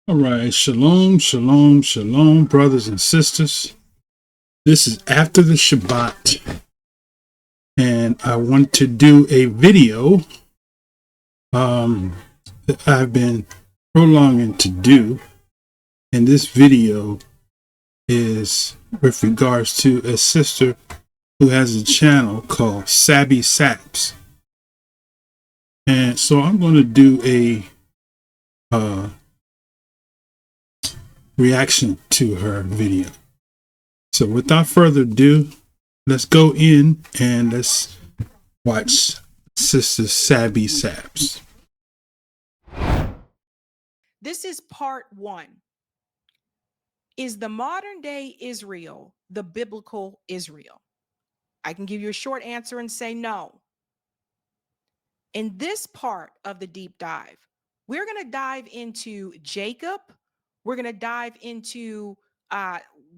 All right, shalom, shalom, shalom, brothers and sisters. This is after the Shabbat, and I want to do a video that I've been prolonging to do. And this video is with regards to a sister who has a channel called Sabby Sabs. And so I'm going to do a reaction to her video. So without further ado, let's go in and let's watch Sister Sabby Sabs. This is part one. Is the modern day Israel the biblical Israel? I can give you a short answer and say no. In this part of the deep dive, we're going to dive into Jacob. We're going to dive into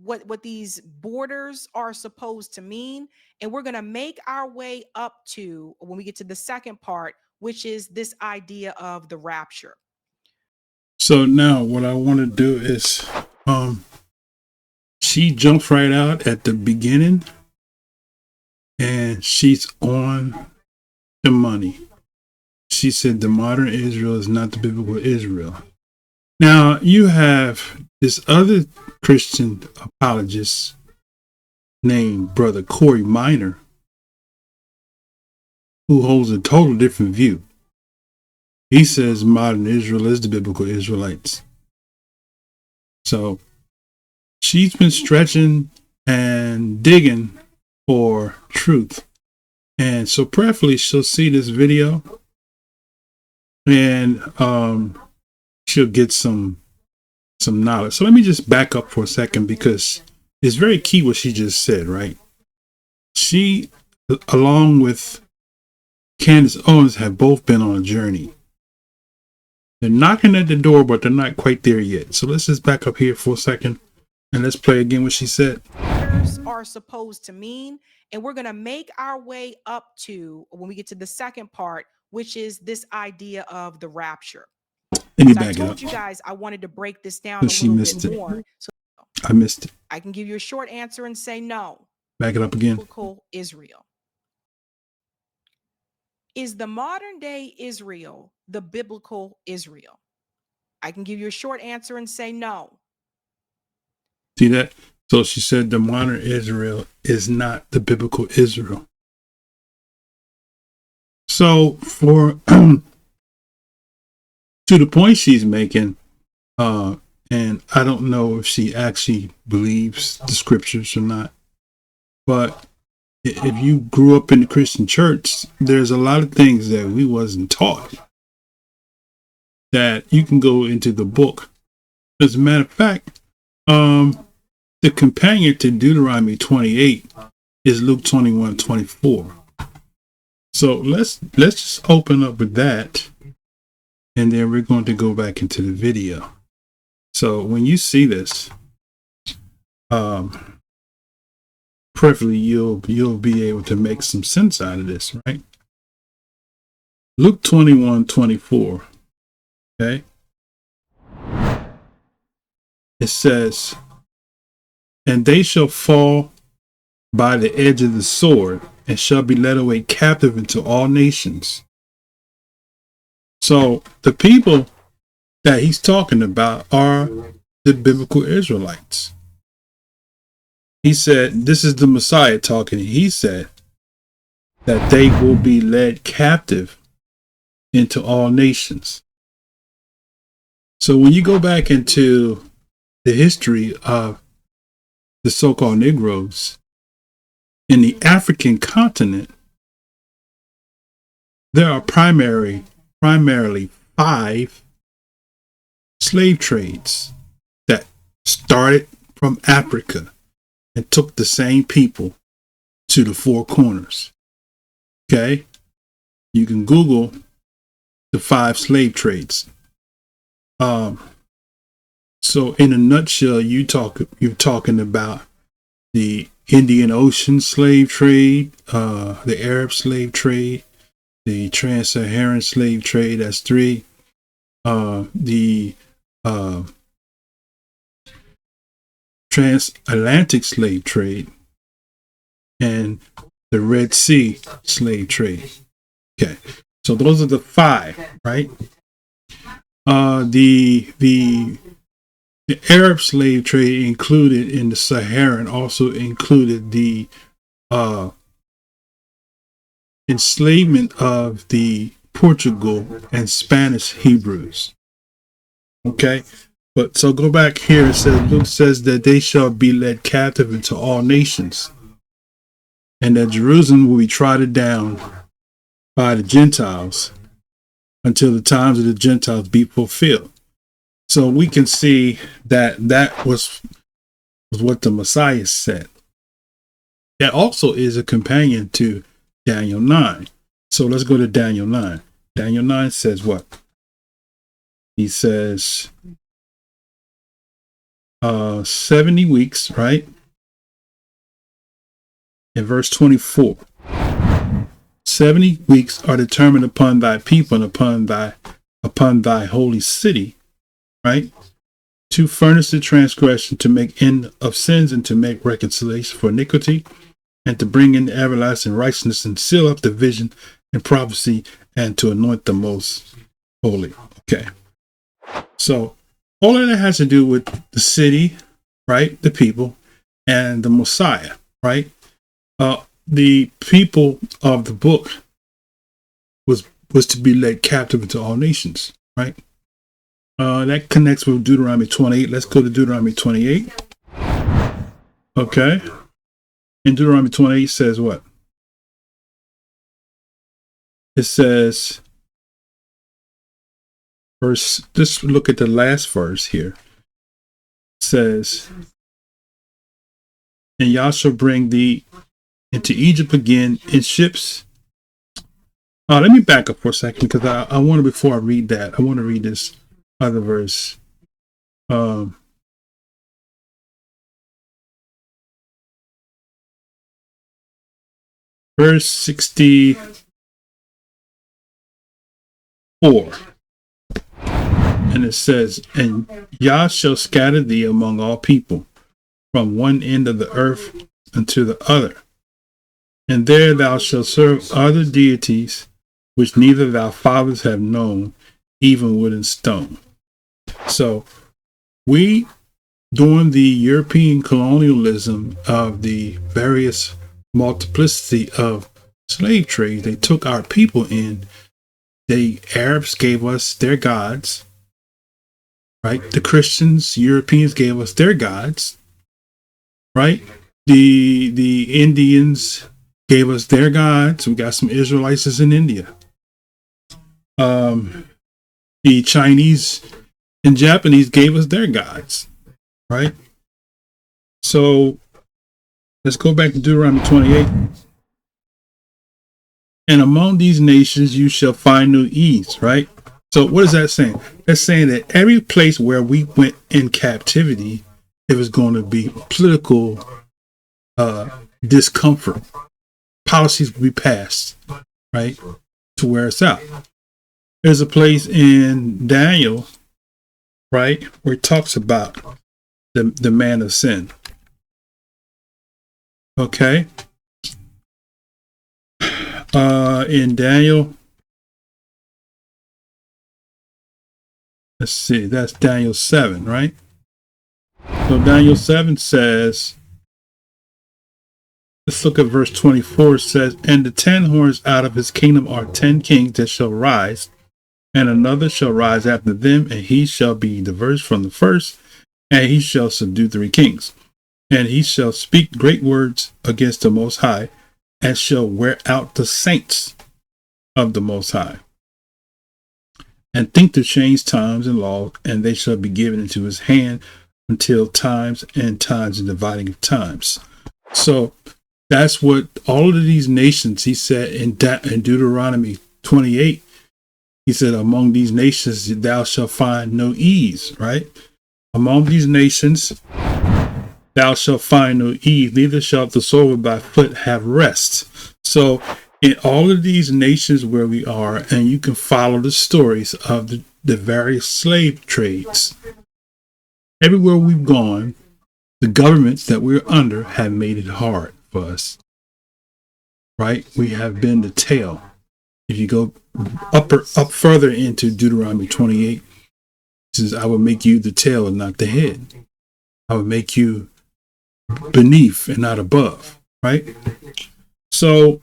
what these borders are supposed to mean. And we're going to make our way up to when we get to the second part, which is this idea of the rapture. So now what I want to do is, she jumps right out at the beginning and she's on the money. She said the modern Israel is not the biblical Israel. Now you have this other Christian apologist named Brother Corey Minor, who holds a total different view. He says modern Israel is the biblical Israelites. So she's been stretching and digging for truth. And so prayerfully she'll see this video and she'll get some knowledge. So let me just back up for a second, because it's very key what she just said, right? She, along with Candace Owens, have both been on a journey. They're knocking at the door, but they're not quite there yet. So let's just back up here for a second and let's play again what she said. Are supposed to mean, and we're going to make our way up to when we get to the second part, which is this idea of the rapture. I told you guys I wanted to break this down a little bit more. So I missed it. I can give you a short answer and say no. Back it up again. Biblical Israel. Is the modern day Israel the biblical Israel? I can give you a short answer and say no. See that? So she said the modern Israel is not the biblical Israel. So for to the point she's making, and I don't know if she actually believes the scriptures or not, but if you grew up in the Christian church, there's a lot of things that we wasn't taught that you can go into the book. As a matter of fact, the companion to Deuteronomy 28 is Luke 21:24. So let's just open up with that, and then we're going to go back into the video. So when you see this, preferably you'll be able to make some sense out of this, right? Luke 21:24. Okay. It says, and they shall fall by the edge of the sword, and shall be led away captive into all nations. So the people that he's talking about are the biblical Israelites. He said, this is the Messiah talking. He said that they will be led captive into all nations. So when you go back into the history of the so-called Negroes in the African continent, there are primarily 5 slave trades that started from Africa and took the same people to the 4 corners. Okay? You can Google the 5 slave trades. So in a nutshell, you're talking about the Indian Ocean slave trade, the Arab slave trade, the Trans-Saharan slave trade, that's 3, the transatlantic slave trade, and the Red Sea slave trade. Okay, so those are the 5, right? The Arab slave trade included in the Saharan also included the enslavement of the Portugal and Spanish Hebrews. Okay, but so go back here. It says, Luke says that they shall be led captive into all nations, and that Jerusalem will be trodden down by the Gentiles until the times of the Gentiles be fulfilled. So we can see that that was what the Messiah said. That also is a companion to Daniel 9. So let's go to Daniel 9. Daniel 9 says what? He says 70 weeks, right? In verse 24. 70 weeks are determined upon thy people and upon thy holy city, right? To furnish the transgression, to make end of sins, and to make reconciliation for iniquity, and to bring in everlasting righteousness, and seal up the vision and prophecy, and to anoint the most holy. Okay. So all of that has to do with the city, right? The people, and the Messiah, right? The people of the book was to be led captive into all nations, right? That connects with Deuteronomy 28. Let's go to Deuteronomy 28. Okay. And Deuteronomy 28 says what? It says, just look at the last verse here. It says, and Yah shall bring thee into Egypt again in ships. Let me back up for a second, because I want to, before I read that, I want to read this other verse. Verse 64. And it says, and Yah shall scatter thee among all people, from one end of the earth unto the other. And there thou shalt serve other deities, which neither thy fathers have known, even wood and stone. So we, during the European colonialism of the various multiplicity of slave trade, they took our people in. The Arabs gave us their gods, right? The Christians, Europeans gave us their gods, right? The Indians gave us their gods. We got some Israelites in India. The Chinese and Japanese gave us their gods, right? So let's go back to Deuteronomy 28. And among these nations you shall find no ease, right? So what is that saying? That's saying that every place where we went in captivity, it was going to be political discomfort. Policies will be passed, right, to wear us out. There's a place in Daniel, right, where it talks about the man of sin. Okay. In Daniel, let's see, that's Daniel 7, right? So Daniel 7 says, let's look at verse 24. It says, and the 10 horns out of his kingdom are 10 kings that shall rise, and another shall rise after them, and he shall be diverse from the first, and he shall subdue 3 kings. And he shall speak great words against the Most High, and shall wear out the saints of the Most High, and think to change times and laws, and they shall be given into his hand until times and dividing of times. So that's what all of these nations, he said in Deuteronomy 28, he said, among these nations thou shalt find no ease, right? Among these nations thou shalt find no ease, neither shall the sole of thy foot have rest. So in all of these nations where we are, and you can follow the stories of the various slave trades, everywhere we've gone, The governments that we're under have made it hard for us, right? We have been the tail. If you go up further into Deuteronomy 28, it says, I will make you the tail and not the head. I will make you beneath and not above, right? So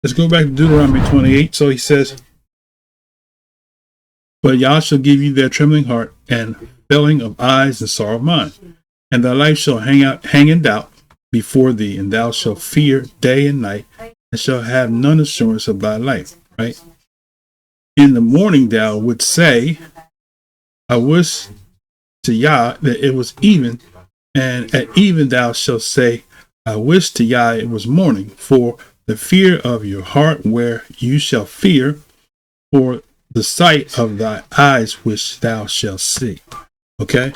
let's go back to Deuteronomy 28. So he says, but Yah shall give you their trembling heart and failing of eyes and sorrow of mind. And thy life shall hang in doubt before thee, and thou shalt fear day and night, and shall have none assurance of thy life. Right? In the morning thou wouldst say, I wish to Yah that it was even, and at even thou shalt say, I wish to Yah it was morning, for the fear of your heart where you shall fear, for the sight of thy eyes which thou shalt see. Okay?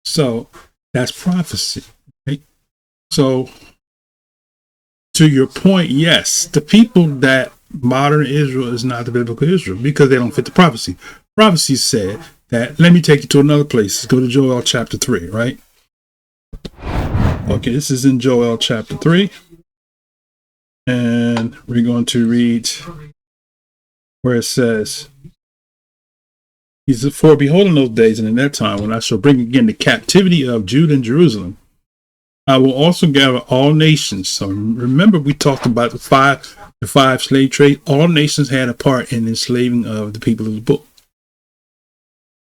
So that's prophecy. Right? So to your point, yes, the people that modern Israel is not the biblical Israel because they don't fit the prophecy. Prophecy said that, let me take you to another place. Let's go to Joel chapter 3, right? Okay, this is in Joel chapter 3. And we're going to read where it says, he said, for behold, in those days and in that time, when I shall bring again the captivity of Judah and Jerusalem, I will also gather all nations. So remember, we talked about the five slave trade. All nations had a part in enslaving of the people of the book.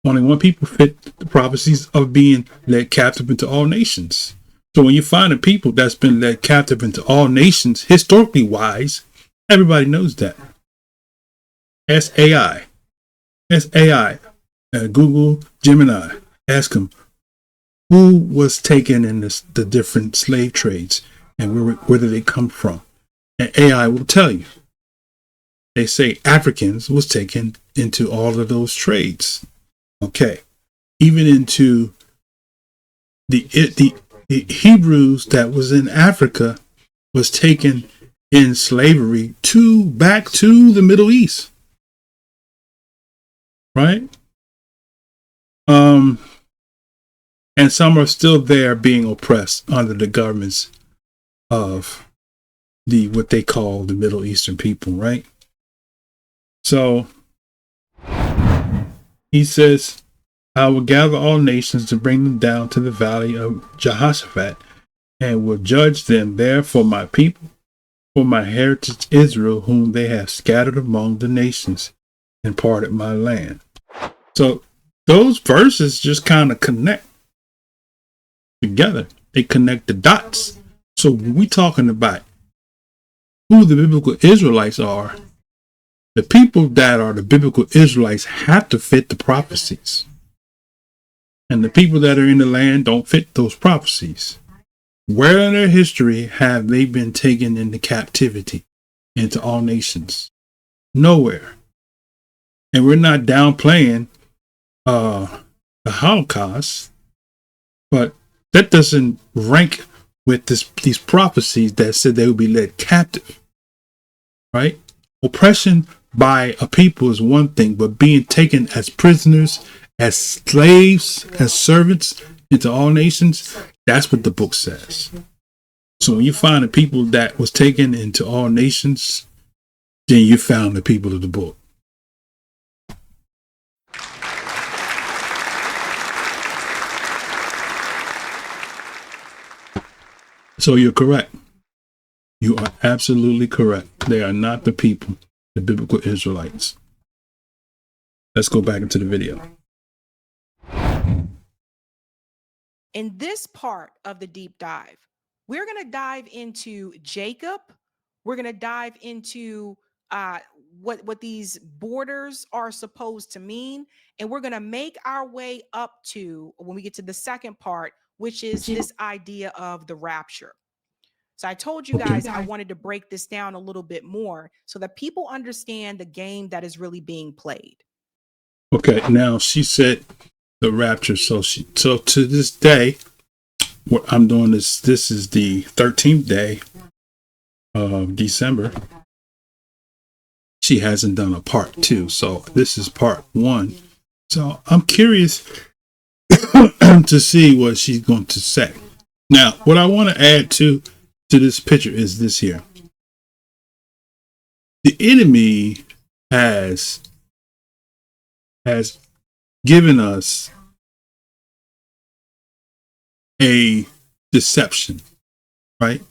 Only one people fit the prophecies of being led captive into all nations. So when you find a people that's been led captive into all nations, historically wise, everybody knows that. SAI. Google, Gemini. Ask them who was taken in the different slave trades and where did they come from. And AI will tell you. They say Africans was taken into all of those trades. Okay. Even into the Hebrews that was in Africa was taken in slavery back to the Middle East. Right? And some are still there being oppressed under the governments of what they call the Middle Eastern people, right? So he says, I will gather all nations to bring them down to the valley of Jehoshaphat, and will judge them there for my people, for my heritage Israel, whom they have scattered among the nations and parted my land. So those verses just kind of connect together. They connect the dots. So when we're talking about who the biblical Israelites are, the people that are the biblical Israelites have to fit the prophecies. And the people that are in the land don't fit those prophecies. Where in their history have they been taken into captivity into all nations? Nowhere. And we're not downplaying the Holocaust, but that doesn't rank with these prophecies that said they would be led captive, right? Oppression by a people is one thing, but being taken as prisoners, as slaves, as servants into all nations, that's what the book says. So when you find the people that was taken into all nations, then you found the people of the book. So you're correct. You are absolutely correct. They are not the people, the biblical Israelites. Let's go back into the video. In this part of the deep dive, we're going to dive into Jacob. We're going to dive into what these borders are supposed to mean. And we're going to make our way up to when we get to the second part, which is this idea of the rapture. So I told you guys I wanted to break this down a little bit more so that people understand the game that is really being played. Okay, now she said the rapture. So to this day, what I'm doing is this is the 13th day of December. She hasn't done a part 2, so this is part 1. So I'm curious to see what she's going to say. Now, what I want to add to this picture is this here. The enemy has given us a deception, right?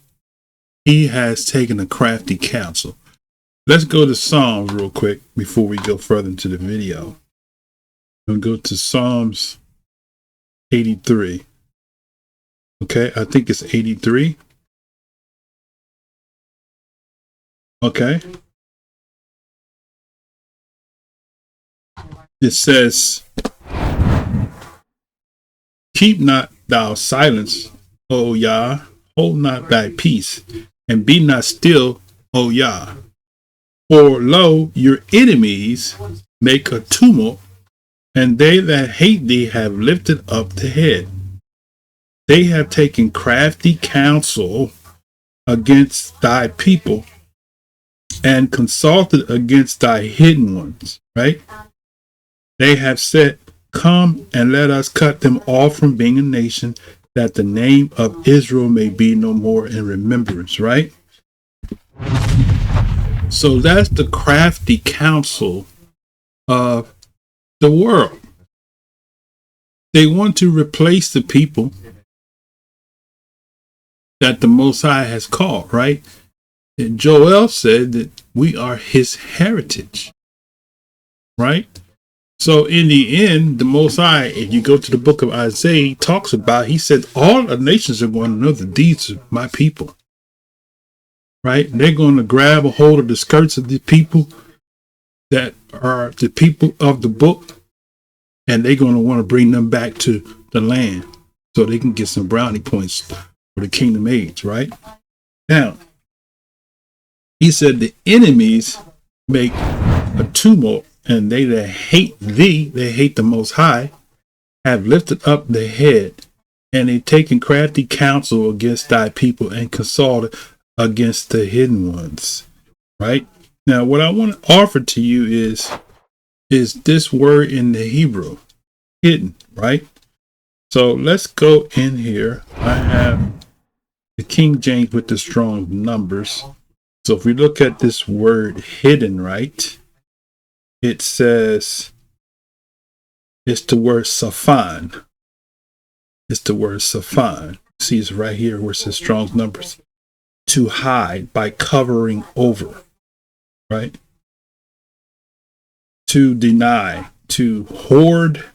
He has taken a crafty counsel. Let's go to Psalms real quick before we go further into the video. We'll go to Psalms 83. Okay, I think it's 83. Okay. It says, keep not thou silence, O Yah, hold not thy peace, and be not still, O Yah. For lo, your enemies make a tumult, and they that hate thee have lifted up the head. They have taken crafty counsel against thy people, and consulted against thy hidden ones, right? They have said, come and let us cut them off from being a nation, that the name of Israel may be no more in remembrance, right? So that's the crafty counsel of the world. They want to replace the people that the Most High has called, right? And Joel said that we are his heritage, right? So in the end, the Most High, if you go to the book of Isaiah, he talks about, he said, all the nations are going to know that these are my people, right? They're going to grab a hold of the skirts of the people that are the people of the book, and they're going to want to bring them back to the land so they can get some brownie points for the kingdom age, right? Now, he said the enemies make a tumult, and they that hate thee, they hate the Most High, have lifted up the head, and they taken crafty counsel against thy people, and consulted against the hidden ones, right? Now, what I want to offer to you is this word in the Hebrew, hidden, right? So let's go in here. I have the King James with the strong numbers. So if we look at this word hidden, right, it says it's the word safan. It's the word safan. See, it's right here where it says strong numbers. To hide, by covering over, right? To deny, to hoard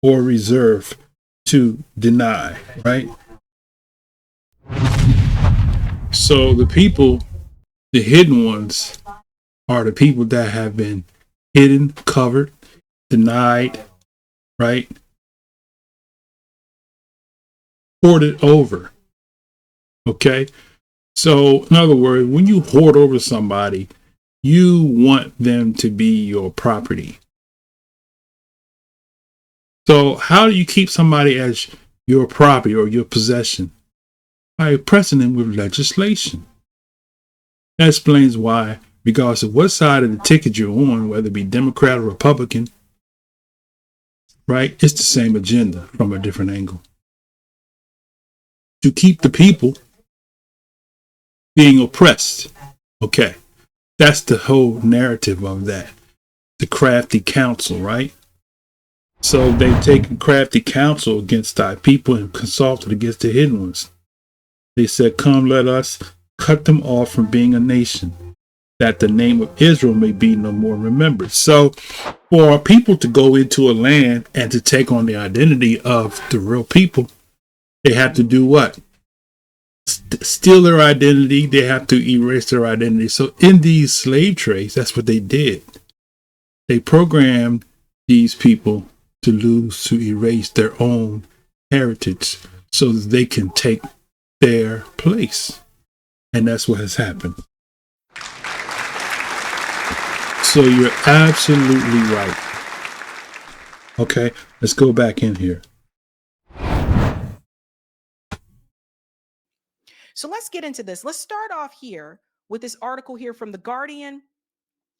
or reserve, to deny, right? So the people, the hidden ones, are the people that have been hidden, covered, denied, right? Hoarded over. Okay? So, in other words, when you hoard over somebody, you want them to be your property. So, how do you keep somebody as your property or your possession? By oppressing them with legislation. That explains why, regardless of what side of the ticket you're on, whether it be Democrat or Republican, right? It's the same agenda from a different angle. To keep the people being oppressed. Okay. That's the whole narrative of that. The crafty counsel, right? So they've taken crafty counsel against thy people and consulted against the hidden ones. They said, come, let us cut them off from being a nation, that the name of Israel may be no more remembered. So for our people to go into a land and to take on the identity of the real people, they have to do what? Steal their identity. They have to erase their identity. So in these slave trades, that's what they did. They programmed these people to lose, to erase their own heritage so that they can take their place. And that's what has happened. So you're absolutely right. Okay, let's go back in here. So let's get into this. Let's start off here with this article here from The Guardian.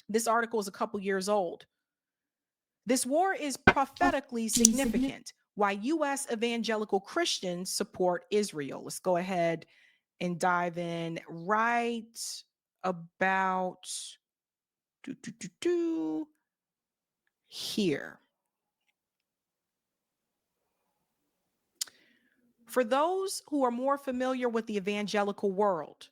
This article is a couple years old. This war is prophetically significant. why U.S. evangelical Christians support Israel. Let's go ahead and dive in right about here. For those who are more familiar with the evangelical world,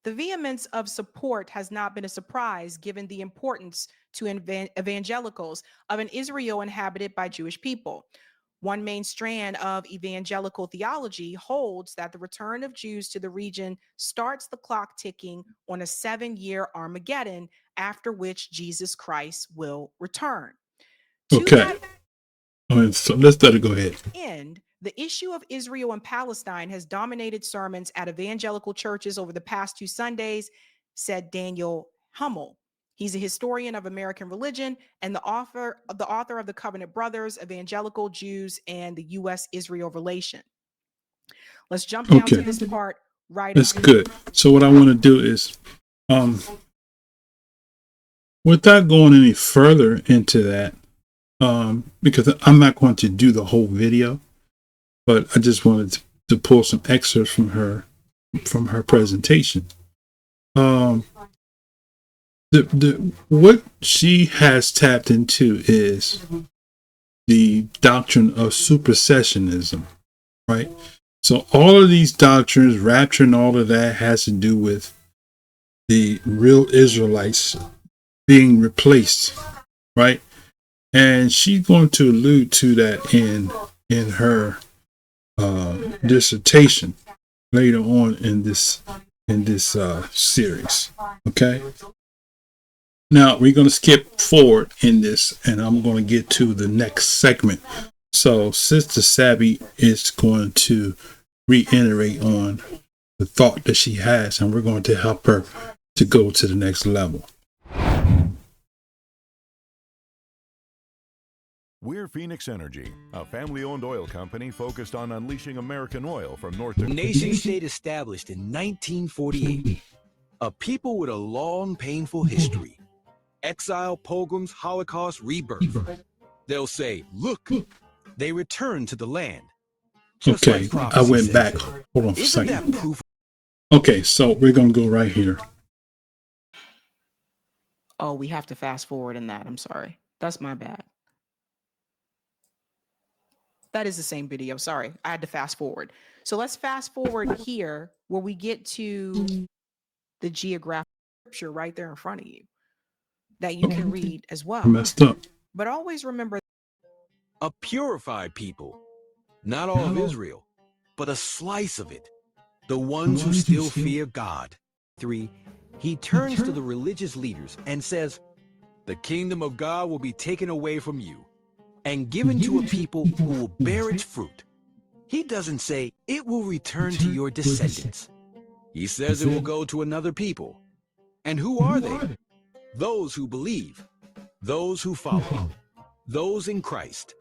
the vehemence of support has not been a surprise given the importance to evangelicals of an Israel inhabited by Jewish people. One main strand of evangelical theology holds that the return of Jews to the region starts the clock ticking on a 7-year Armageddon, after which Jesus Christ will return. Okay. So let's let it go ahead. End, the issue of Israel and Palestine has dominated sermons at evangelical churches over the past 2 Sundays, said Daniel Hummel. He's a historian of American religion and the author of the Covenant Brothers, Evangelical Jews, and the U.S.-Israel relation. Let's jump down to this part right. That's good. So what I want to do is, without going any further into that, because I'm not going to do the whole video, but I just wanted to pull some excerpts from her presentation. What she has tapped into is the doctrine of supersessionism, right? So all of these doctrines, rapture and all of that, has to do with the real Israelites being replaced, right? And she's going to allude to that in her dissertation later on in this series. Okay. Now we're going to skip forward in this, and I'm going to get to the next segment. So Sister Sabby is going to reiterate on the thought that she has, and we're going to help her to go to the next level. We're Phoenix Energy, a family-owned oil company focused on unleashing American oil from north to nation-state established in 1948. A people with a long, painful history. Exile, pogroms, Holocaust, rebirth. They'll say, look, they return to the land. Just okay, like I went back. Hold on for a second. Okay, so we're going to go right here. Oh, we have to fast forward in that. I'm sorry. That's my bad. That is the same video. Sorry, I had to fast forward. So let's fast forward here where we get to the geographic scripture right there in front of you that you can read as well. I messed up. But always remember, a purified people, not all of Israel, but a slice of it, the ones who still fear God. 3, he turns to the religious leaders and says, the kingdom of God will be taken away from you and given to a people who will bear its fruit. He doesn't say it will return to your descendants. He says it will go to another people. And who are they? Those who believe, those who follow, those in Christ.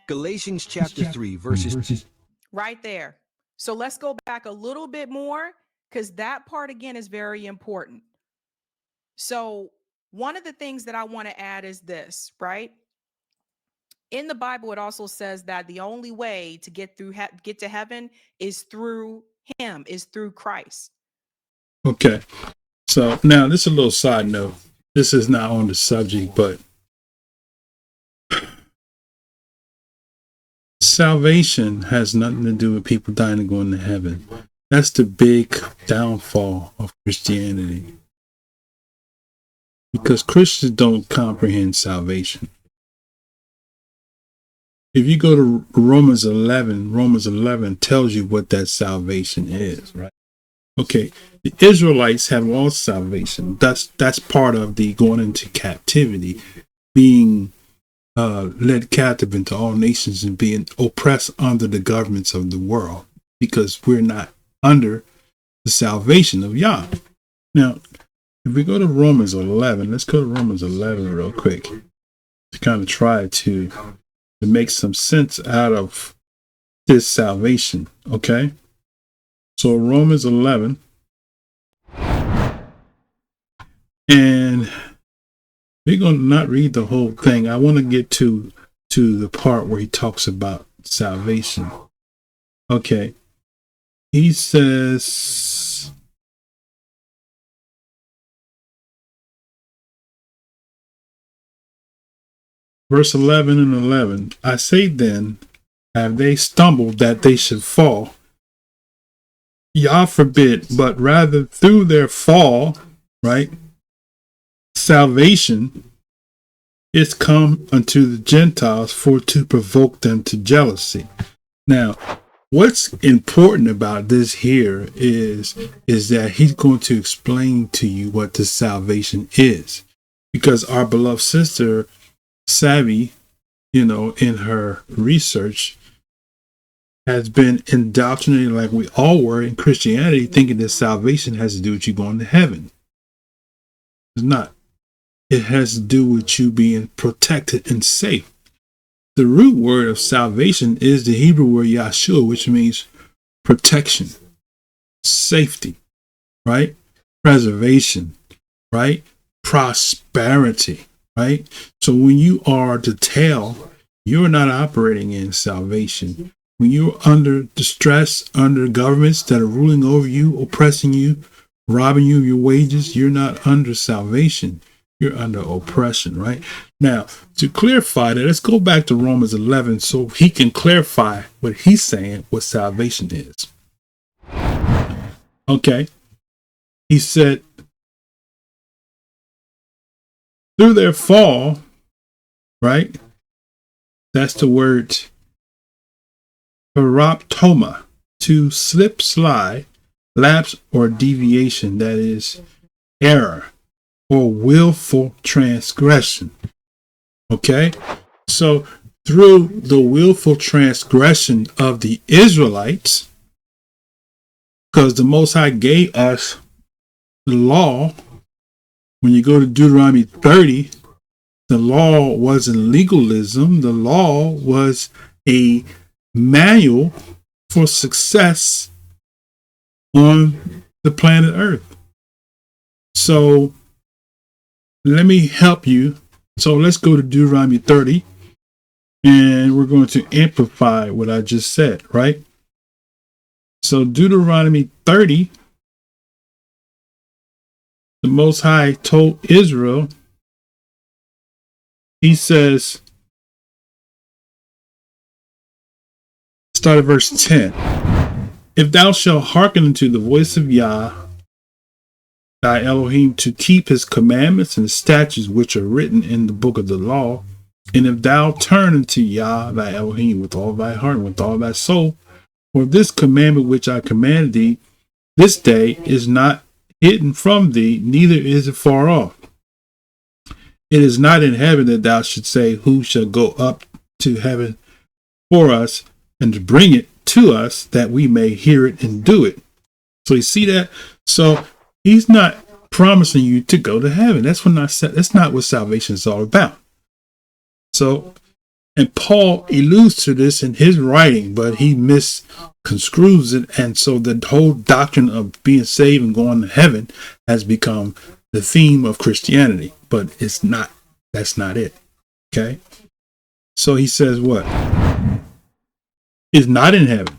Galatians chapter 3, verses right there. So let's go back a little bit more, because that part again is very important. So one of the things that I want to add is this, right? In the Bible, it also says that the only way to get to heaven is through him, is through Christ. Okay. So now this is a little side note. This is not on the subject, but salvation has nothing to do with people dying and going to heaven. That's the big downfall of Christianity. Because Christians don't comprehend salvation. If you go to Romans 11 tells you what that salvation is, right? Okay, the Israelites have lost salvation. That's part of the going into captivity, being led captive into all nations and being oppressed under the governments of the world, because we're not under the salvation of Yah. Now, if we go to Romans 11, let's go to Romans 11 real quick to kind of try to make some sense out of this salvation. Okay, so Romans 11, and we're going to not read the whole thing. I want to get to the part where he talks about salvation. Okay. He says, verse 11 and 11, I say then, have they stumbled that they should fall? Yah forbid, but rather through their fall, right, salvation is come unto the Gentiles for to provoke them to jealousy. Now, what's important about this here is that he's going to explain to you what the salvation is. Because our beloved sister, Sabby, in her research, has been indoctrinated like we all were in Christianity, thinking that salvation has to do with you going to heaven. It's not. It has to do with you being protected and safe. The root word of salvation is the Hebrew word Yahshua, which means protection, safety, right? Preservation, right? Prosperity, right? So when you are the tail, you're not operating in salvation. When you're under distress, under governments that are ruling over you, oppressing you, robbing you of your wages, you're not under salvation. You're under oppression, right? Now, to clarify that, let's go back to Romans 11 so he can clarify what he's saying, what salvation is. Okay. He said, through their fall, right? That's the word paraptoma, to slip, slide, lapse, or deviation, that is error or willful transgression. Okay, so through the willful transgression of the Israelites, because the Most High gave us the law. When you go to Deuteronomy 30, the law wasn't legalism. The law was a manual for success on the planet Earth. So let me help you. So let's go to Deuteronomy 30 and we're going to amplify what I just said, right? So Deuteronomy 30, the Most High told Israel, he says, start at verse 10. If thou shalt hearken unto the voice of Yah, thy Elohim, to keep his commandments and statutes which are written in the book of the law, and if thou turn unto Yah, thy Elohim, with all thy heart and with all thy soul, for this commandment which I command thee this day is not hidden from thee, neither is it far off. It is not in heaven that thou should say, who shall go up to heaven for us and to bring it to us that we may hear it and do it. So you see that? So he's not promising you to go to heaven. That's not what salvation is all about. So, and Paul alludes to this in his writing, but he misconstrues it. And so the whole doctrine of being saved and going to heaven has become the theme of Christianity, but it's not. That's not it. Okay. So he says what? It's not in heaven.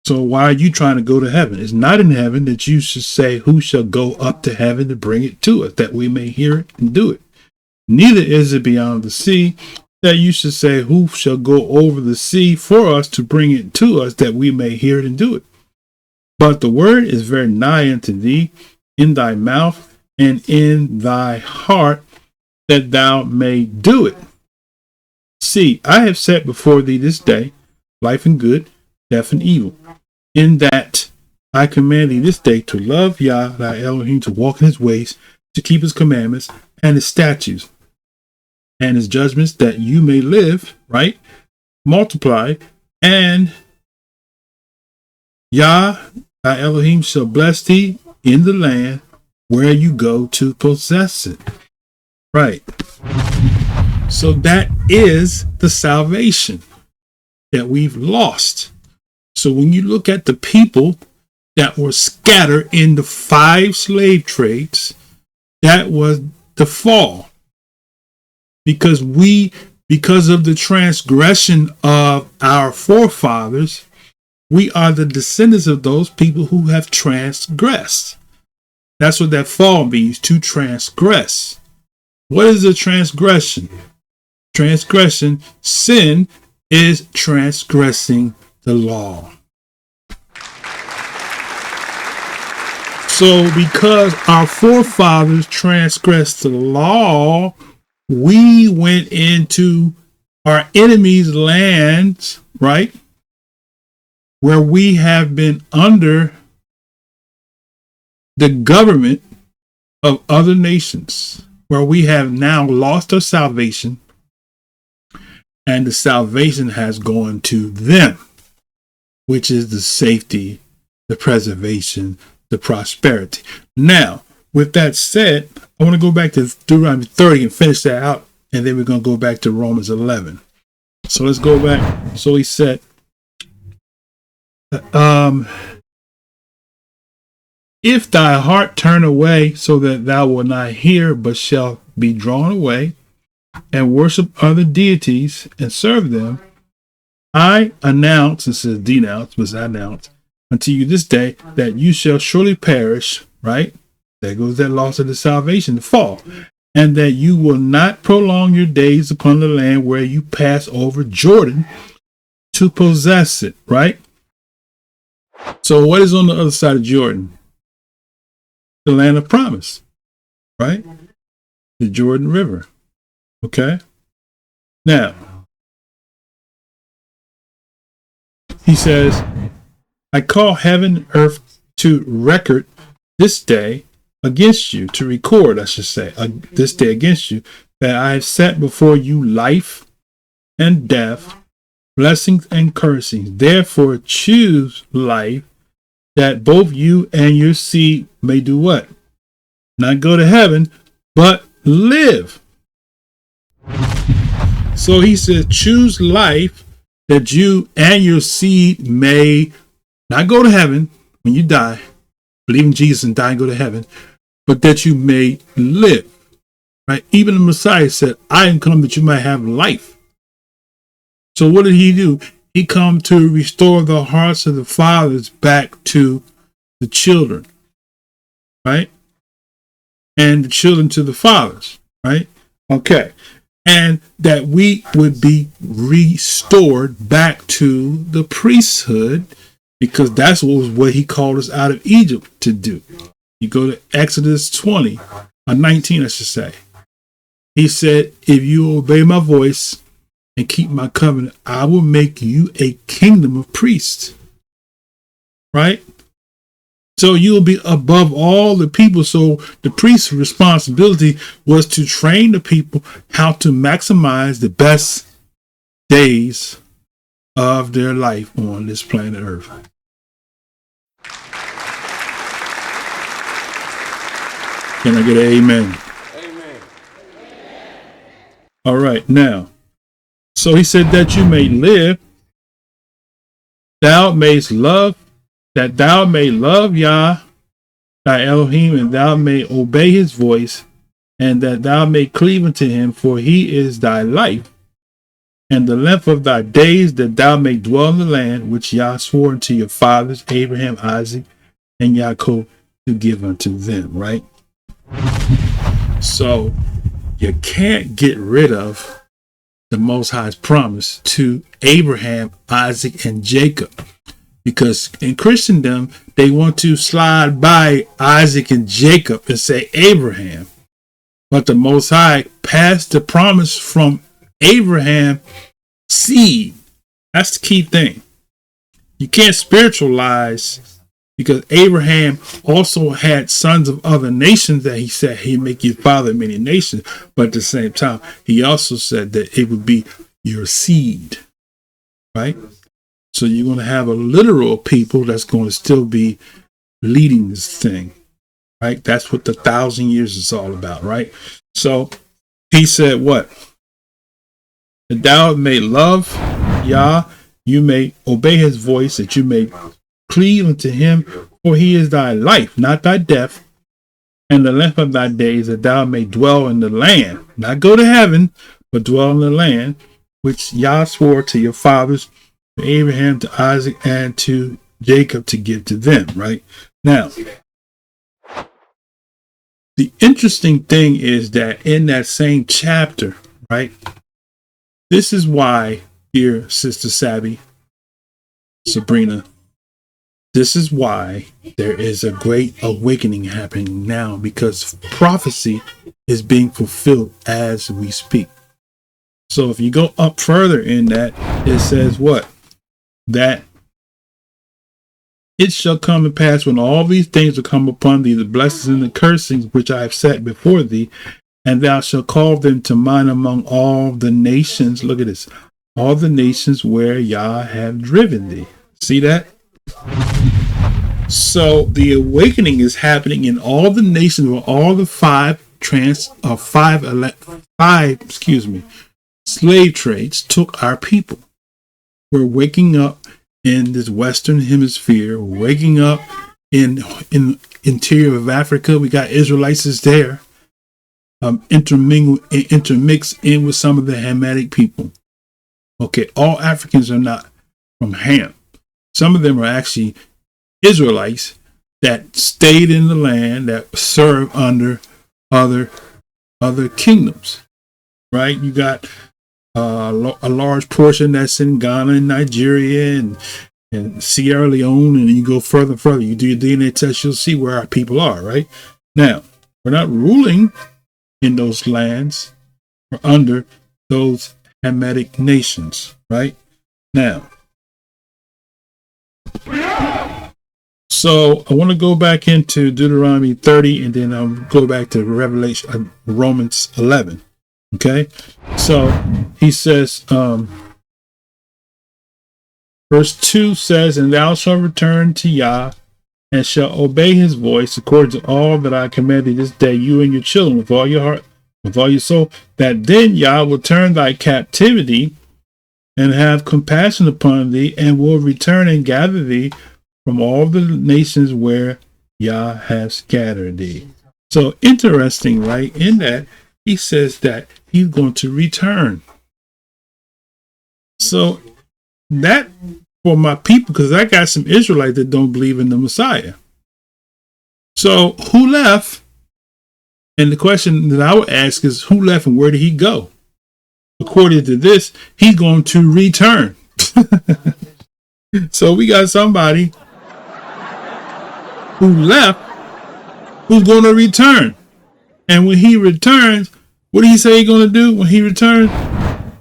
So why are you trying to go to heaven? It's not in heaven that you should say, who shall go up to heaven to bring it to us, that we may hear it and do it. Neither is it beyond the sea that you should say, who shall go over the sea for us to bring it to us, that we may hear it and do it. But the word is very nigh unto thee, in thy mouth and in thy heart, that thou may do it. See, I have set before thee this day life and good, death and evil. In that I command thee this day to love Yah, thy Elohim, to walk in his ways, to keep his commandments and his statutes and his judgments, that you may live, right? Multiply, and Yah, thy Elohim, shall bless thee in the land where you go to possess it. Right. So that is the salvation that we've lost. So when you look at the people that were scattered in the 5 slave trades, that was the fall. Because we because of the transgression of our forefathers, we are the descendants of those people who have transgressed. That's what that fall means, to transgress. What is a transgression? Transgression, sin is transgressing the law. So because our forefathers transgressed the law, we went into our enemies' lands, right? Where we have been under the government of other nations, where we have now lost our salvation, and the salvation has gone to them, which is the safety, the preservation, the prosperity. Now, with that said, I want to go back to Deuteronomy 30 and finish that out, and then we're going to go back to Romans 11. So let's go back. So he said, if thy heart turn away so that thou wilt not hear, but shalt be drawn away and worship other deities and serve them, I announce, and says denounce, but I announce unto you this day that you shall surely perish, right? There goes that loss of the salvation, the fall. And that you will not prolong your days upon the land where you pass over Jordan to possess it, right? So what is on the other side of Jordan? The land of promise, right? The Jordan River. Okay. Now, he says, I call heaven and earth to record this day against you, to record, I should say, this day against you, that I have set before you life and death, blessings and cursings. Therefore, choose life, that both you and your seed may do what? Not go to heaven, but live. So he says, choose life, that you and your seed may not go to heaven when you die, believe in Jesus and die and go to heaven, but that you may live. Right? Even the Messiah said, I am come that you might have life. So what did he do? He come to restore the hearts of the fathers back to the children, right? And the children to the fathers, right? Okay. And that we would be restored back to the priesthood, because that's what he called us out of Egypt to do. You go to Exodus 20, or 19, I should say. He said, if you obey my voice and keep my covenant, I will make you a kingdom of priests. Right? So you'll be above all the people. So the priest's responsibility was to train the people how to maximize the best days of their life on this planet Earth. Can I get an amen? Amen. All right, now. So he said that you may live, thou mayst love, that thou may love Yah, thy Elohim, and thou may obey his voice, and that thou may cleave unto him, for he is thy life, and the length of thy days, that thou may dwell in the land which Yah swore unto your fathers, Abraham, Isaac, and Jacob, to give unto them, right? So you can't get rid of the Most High's promise to Abraham, Isaac, and Jacob, because in Christendom they want to slide by Isaac and Jacob and say Abraham, but the Most High passed the promise from Abraham's seed. That's the key thing. You can't spiritualize, because Abraham also had sons of other nations that he said he'd make you father of many nations. But at the same time, he also said that it would be your seed, right? So you're going to have a literal people that's going to still be leading this thing, right? That's what the 1,000 years is all about, right? So he said what? That thou may love Yah, you may obey his voice, that you may cleave unto him, for he is thy life, not thy death, and the length of thy days, that thou may dwell in the land, not go to heaven, but dwell in the land which Yah swore to your fathers, to Abraham, to Isaac, and to Jacob to give to them, right? Now, the interesting thing is that in that same chapter, right, this is why, dear Sister Sabby, Sabrina, this is why there is a great awakening happening now, because prophecy is being fulfilled as we speak. So if you go up further in that, it says what? That it shall come to pass when all these things will come upon thee, the blessings and the cursings which I have set before thee, and thou shalt call them to mind among all the nations. Look at this. All the nations where Yah have driven thee. See that? So the awakening is happening in all the nations where all the five slave trades took our people. We're waking up in this Western hemisphere, waking up in interior of Africa. We got Israelites is there, intermixed in with some of the Hamitic people. Okay, all Africans are not from Ham. Some of them are actually Israelites that stayed in the land, that served under other kingdoms, right? You got a large portion that's in Ghana and Nigeria and Sierra Leone, and you go further. You do your DNA test, you'll see where our people are, right? Now, we're not ruling in those lands. We're under those Hamitic nations, right? Now, so I want to go back into Deuteronomy 30, and then I'll go back to Romans 11. Okay, so he says, verse 2 says, and thou shalt return to Yah, and shalt obey his voice according to all that I command thee this day, you and your children, with all your heart, with all your soul, that then Yah will turn thy captivity and have compassion upon thee, and will return and gather thee from all the nations where Yah has scattered thee. So interesting, right? In that, he says that he's going to return. So that for my people, because I got some Israelites that don't believe in the Messiah. So who left? And the question that I would ask is, who left and where did he go? According to this, he's going to return. So we got somebody who left who's going to return. And when he returns, what did he say he's going to do when he returns?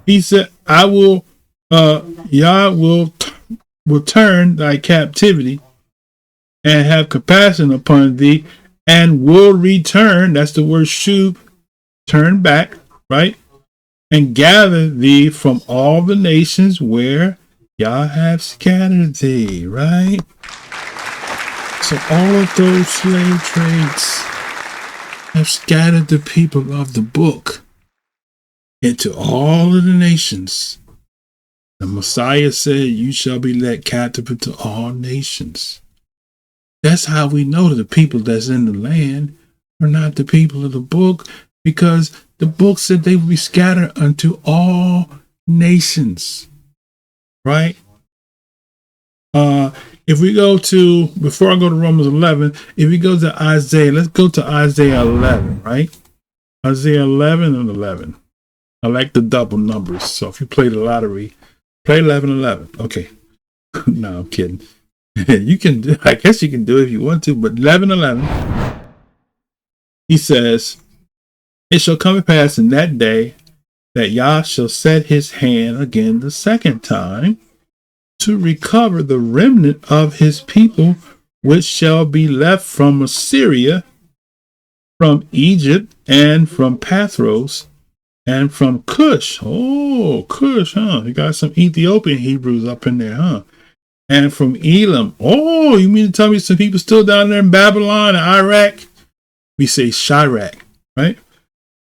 He said, I will, Yah will turn thy captivity and have compassion upon thee, and will return. That's the word shuv, turn back, right? And gather thee from all the nations where Yah have scattered thee, right? So all of those slave trades have scattered the people of the book into all of the nations. The Messiah said, you shall be led captive into all nations. That's how we know that the people that's in the land are not the people of the book, because the book said they will be scattered unto all nations. Right? If we go to, before I go to Romans 11, if we go to Isaiah, let's go to Isaiah 11, right? Isaiah 11 and 11. I like the double numbers. So if you play the lottery, play 11 and 11. Okay. No, I'm kidding. You can do, I guess you can do it if you want to, but 11 and 11. He says, it shall come to pass in that day that Yah shall set his hand again the second time to recover the remnant of his people, which shall be left from Assyria, from Egypt, and from Pathros, and from Cush. Oh, Cush, huh? You got some Ethiopian Hebrews up in there, huh? And from Elam. Oh, you mean to tell me some people still down there in Babylon and Iraq? We say Chirac, right?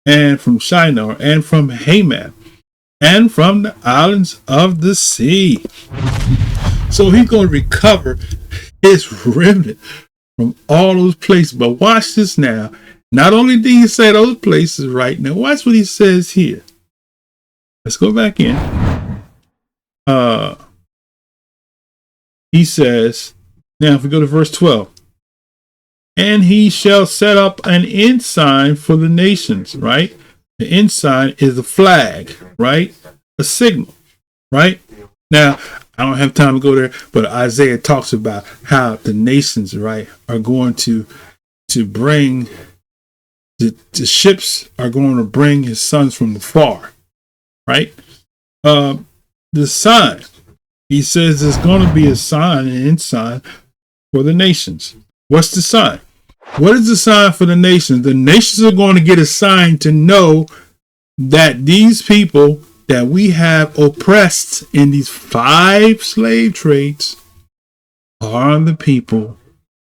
And from Shinar, and from Hamath, and from the islands of the sea. So he's going to recover his remnant from all those places. But watch this now. Not only did he say those places right now, watch what he says here. Let's go back in. He says, now if we go to verse 12, and he shall set up an ensign for the nations, right? The ensign is a flag, right? A signal, right? Now, I don't have time to go there, but Isaiah talks about how the nations, right, are going to bring, the ships are going to bring his sons from afar, right? The sign, he says there's going to be a sign, an ensign for the nations. What's the sign? What is the sign for the nations? The nations are going to get a sign to know that these people that we have oppressed in these 5 slave trades are the people,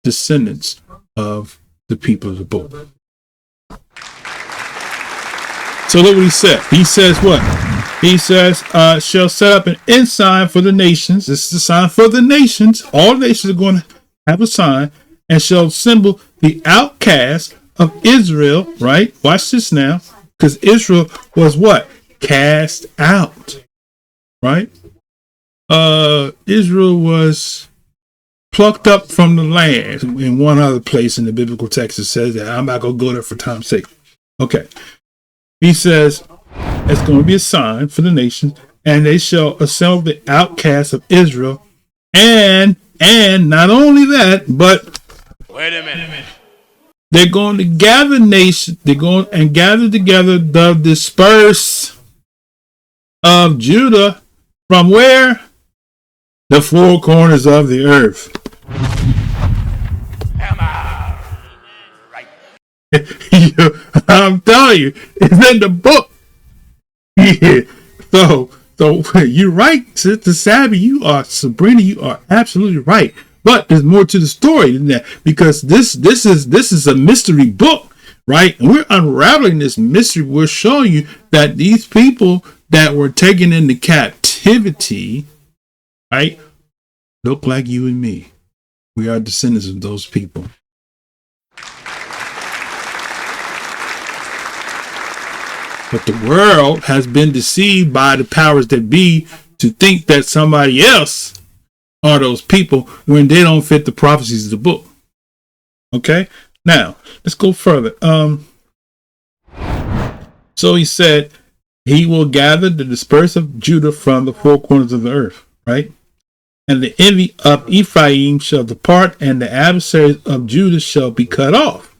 descendants of the people of the book. So look what he said. He says what? He says, shall set up an ensign for the nations. This is the sign for the nations. All nations are going to have a sign, and shall symbol the outcast of Israel, right? Watch this now, because Israel was what? Cast out, right? Israel was plucked up from the land. In one other place in the biblical text, it says that. I'm not going to go there for time's sake. Okay. He says, it's going to be a sign for the nations, and they shall assemble the outcasts of Israel, and not only that, but wait a minute. They're going to gather nations. They're going and gather together the dispersed of Judah from where? The 4 corners of the earth. Right. I'm telling you, it's in the book. So you're right, Sister Sabby. You are, Sabrina. You are absolutely right. But there's more to the story than that, because this is a mystery book, right? And we're unraveling this mystery. We're showing you that these people that were taken into captivity, right, look like you and me. We are descendants of those people. But the world has been deceived by the powers that be to think that somebody else are those people when they don't fit the prophecies of the book. Okay, now let's go further. So he said he will gather the dispersed of Judah from the 4 corners of the earth, right? And the envy of Ephraim shall depart, and the adversaries of Judah shall be cut off.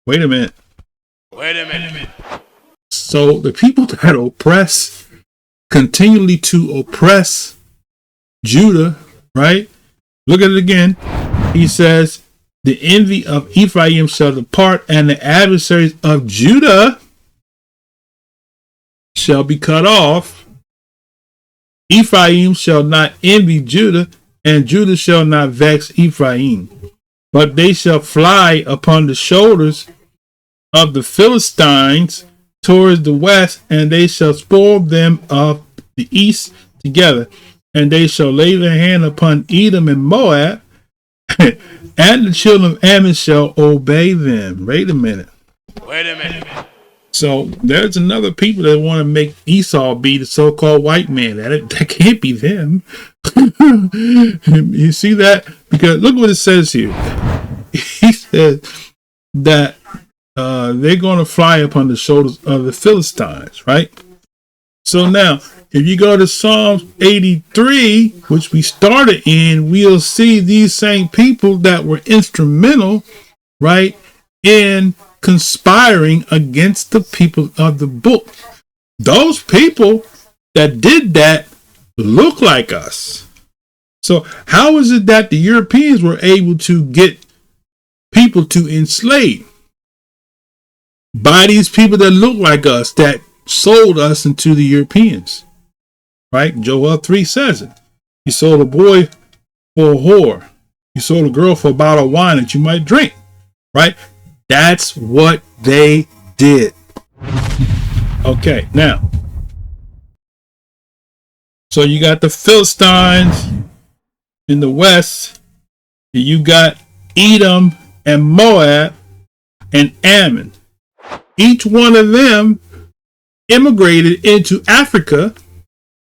Wait a minute. So the people that oppress, continually to oppress Judah, right? Look at it again. He says, the envy of Ephraim shall depart, and the adversaries of Judah shall be cut off. Ephraim shall not envy Judah, and Judah shall not vex Ephraim, but they shall fly upon the shoulders of the Philistines towards the west, and they shall spoil them of the east together. And they shall lay their hand upon Edom and Moab, and the children of Ammon shall obey them. Wait a minute. So there's another people that want to make Esau be the so-called white man. That can't be them. You see that? Because look what it says here. He says that they're going to fly upon the shoulders of the Philistines, right? So now, if you go to Psalms 83, which we started in, we'll see these same people that were instrumental, right, in conspiring against the people of the book. Those people that did that look like us. So how is it that the Europeans were able to get people to enslave? By these people that look like us, that sold us into the Europeans. Right? Joel 3 says it. You sold a boy for a whore. You sold a girl for a bottle of wine that you might drink. Right? That's what they did. Okay, now. So you got the Philistines in the west. You got Edom and Moab and Ammon. Each one of them immigrated into Africa,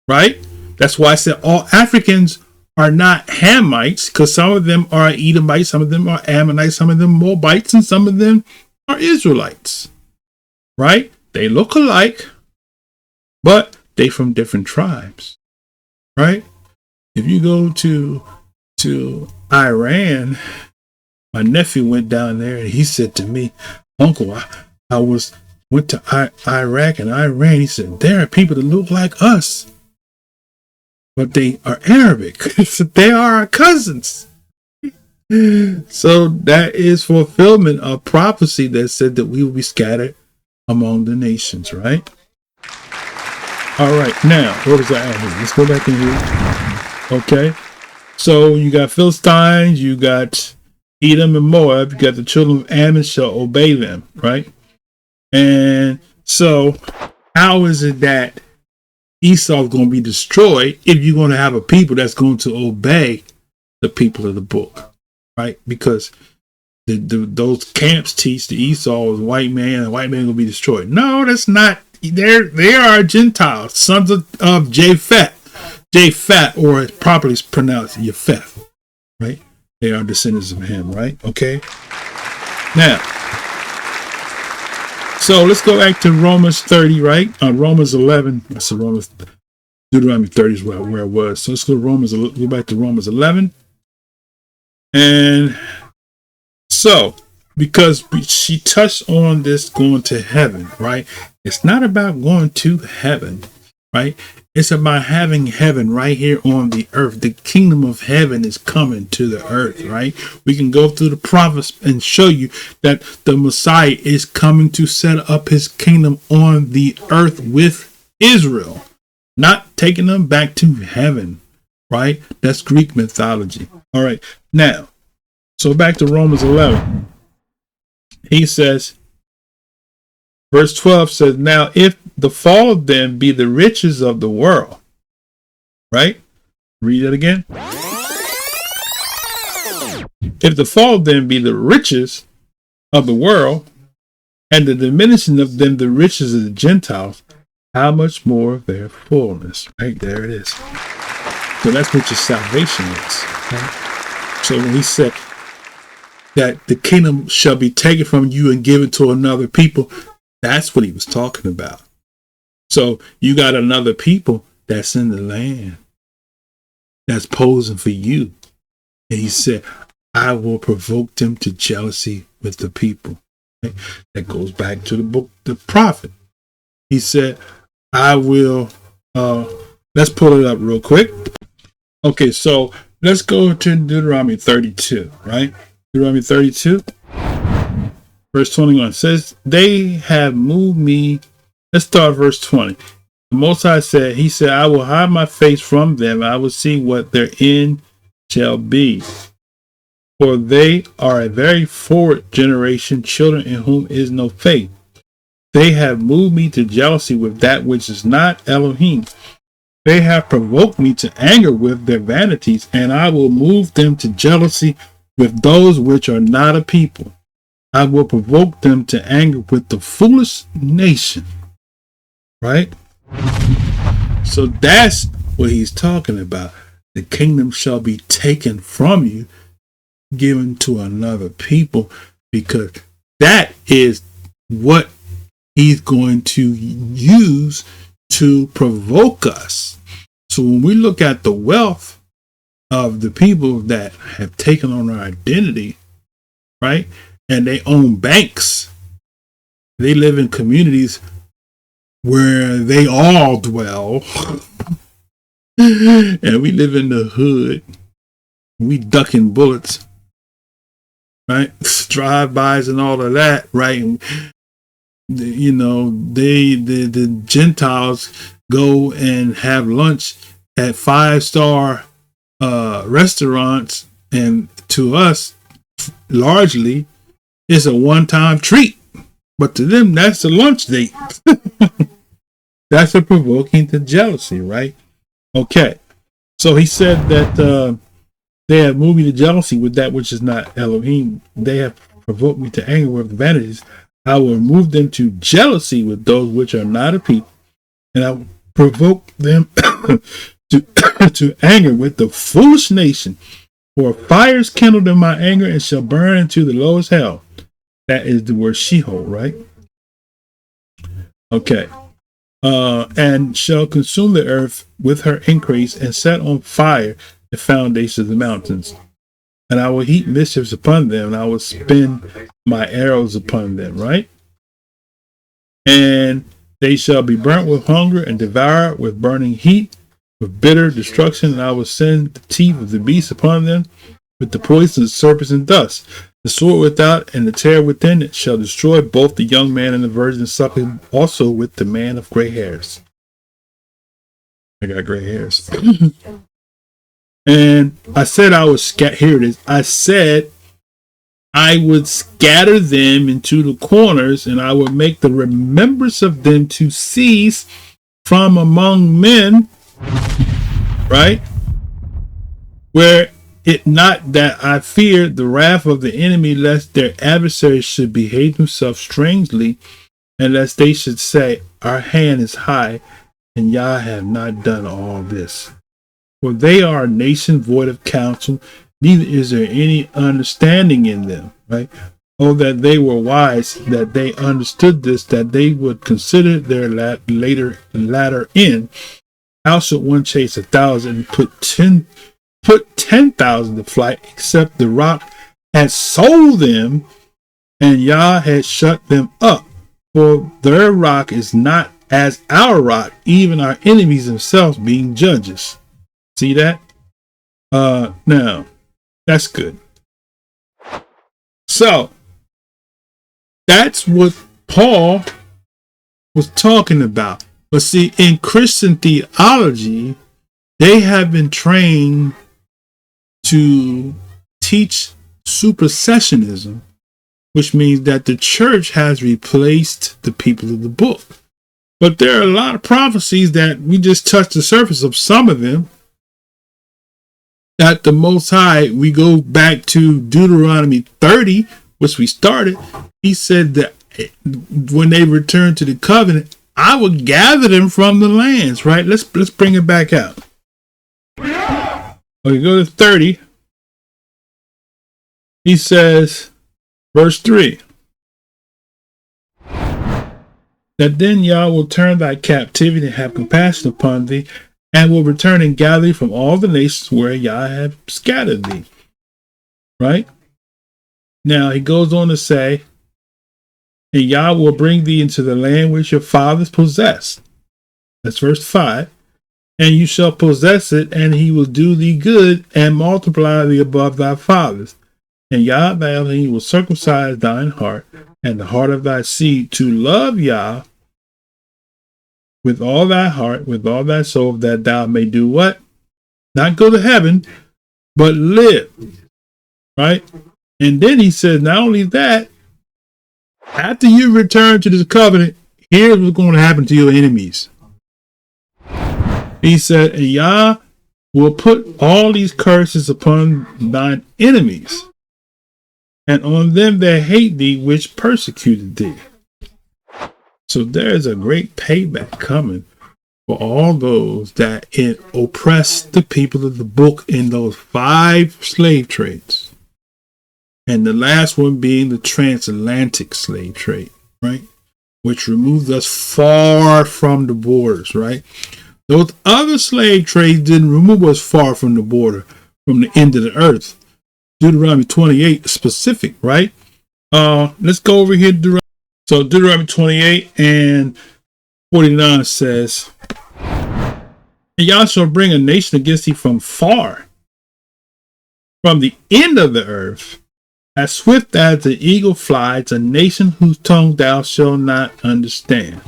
right? That's why I said all Africans are not Hamites, because some of them are Edomites, some of them are Ammonites, some of them Moabites, and some of them are Israelites, right? They look alike, but they from different tribes, right? If you go to Iran, my nephew went down there and he said to me, Uncle, I went to Iraq and Iran. He said, there are people that look like us, but they are Arabic. They are our cousins. So that is fulfillment of prophecy that said that we will be scattered among the nations, right? All right, now, where was I at here? Let's go back in here. Okay, so you got Philistines, you got Edom and Moab, you got the children of Ammon shall obey them, right? And so how is it that Esau is going to be destroyed if you're going to have a people that's going to obey the people of the book, right? Because those camps teach the Esau is white man, and white man will be destroyed. No, that's not. They are Gentiles, sons of Japhet, or it's properly pronounced Japheth, right? They are descendants of him, right? Okay. Now, so let's go back to Romans 30, right? Romans 11. So Deuteronomy 30 is where it was. So let's go back to Romans 11. And so, because she touched on this going to heaven, right? It's not about going to heaven, right? It's about having heaven right here on the earth. The kingdom of heaven is coming to the earth, right? We can go through the prophets and show you that the Messiah is coming to set up his kingdom on the earth with Israel, not taking them back to heaven, right? That's Greek mythology. All right. Now, so back to Romans 11. He says, verse 12 says, now if the fall of them be the riches of the world, right? Read that again. If the fall of them be the riches of the world, and the diminishing of them the riches of the Gentiles, how much more their fullness? Right there it is. So that's what your salvation is. Right? So when he said that the kingdom shall be taken from you and given to another people, that's what he was talking about. So you got another people that's in the land that's posing for you. And he said, I will provoke them to jealousy with the people. Right? That goes back to the book, the prophet. He said, I will, let's pull it up real quick. Okay, so let's go to Deuteronomy 32, right? Deuteronomy 32, verse 21 says, they have moved me. Let's start verse 20. The Most High said, he said, I will hide my face from them. I will see what their end shall be. For they are a very forward generation, children in whom is no faith. They have moved me to jealousy with that which is not Elohim. They have provoked me to anger with their vanities, and I will move them to jealousy with those which are not a people. I will provoke them to anger with the foolish nation. Right? So that's what he's talking about. The kingdom shall be taken from you, given to another people, because that is what he's going to use to provoke us. So when we look at the wealth of the people that have taken on our identity, right, and they own banks, they live in communities where they all dwell, and we live in the hood, we ducking bullets, right, drive-bys and all of that, right? And, you know, the Gentiles go and have lunch at 5-star restaurants, and to us, largely, it's a one-time treat. But to them, that's a lunch date. That's a provoking to jealousy, right? Okay. So he said that they have moved me to jealousy with that which is not Elohim. They have provoked me to anger with vanities. I will move them to jealousy with those which are not a people, and I will provoke them to anger with the foolish nation. For fires kindled in my anger and shall burn into the lowest hell. That is the word Sheol, right? Okay. And shall consume the earth with her increase and set on fire the foundations of the mountains. And I will heap mischiefs upon them, and I will spin my arrows upon them, right? And they shall be burnt with hunger and devoured with burning heat, with bitter destruction, and I will send the teeth of the beast upon them, with the poison of serpents and dust. The sword without and the terror within it shall destroy both the young man and the virgin, suckling also with the man of gray hairs. I got gray hairs. And I said I would here it is. I said I would scatter them into the corners, and I would make the remembrance of them to cease from among men, right? Where it not that I fear the wrath of the enemy, lest their adversaries should behave themselves strangely, and lest they should say, our hand is high, and Yah have not done all this. For they are a nation void of counsel, neither is there any understanding in them, right? Oh, that they were wise, that they understood this, that they would consider their latter end. How should one chase 1,000 and put 10,000 to flight, except the rock had sold them, and Yah had shut them up? For their rock is not as our rock, even our enemies themselves being judges. See that? Now, that's good. So, that's what Paul was talking about. But see, in Christian theology, they have been trained to teach supersessionism, which means that the church has replaced the people of the book. But there are a lot of prophecies that we just touched the surface of some of them. That the Most High, we go back to Deuteronomy 30, which we started. He said that when they return to the covenant, I will gather them from the lands, right? Let's bring it back out. Okay, go to 30. He says, verse 3, that then Yah will turn thy captivity and have compassion upon thee, and will return and gather thee from all the nations where Yah have scattered thee. Right? Now he goes on to say, and Yah will bring thee into the land which your fathers possessed. That's verse 5. And you shall possess it, and he will do thee good, and multiply thee above thy fathers. And Yah thy Elohim will circumcise thine heart, and the heart of thy seed, to love Yah with all thy heart, with all thy soul, that thou may do what? Not go to heaven, but live. Right? And then he says, not only that, after you return to this covenant, here's what's going to happen to your enemies. He said, and Yah will put all these curses upon thine enemies, and on them that hate thee, which persecuted thee. So there's a great payback coming for all those that oppressed the people of the book in those 5 slave trades. And the last one being the transatlantic slave trade, right? Which removed us far from the borders, right? Those other slave trades didn't remove us far from the border, from the end of the earth. Deuteronomy 28 specific, right? Let's go over here to so Deuteronomy 28 and 49 says, and Yah shall bring a nation against thee from far, from the end of the earth, as swift as the eagle flies, a nation whose tongue thou shalt not understand.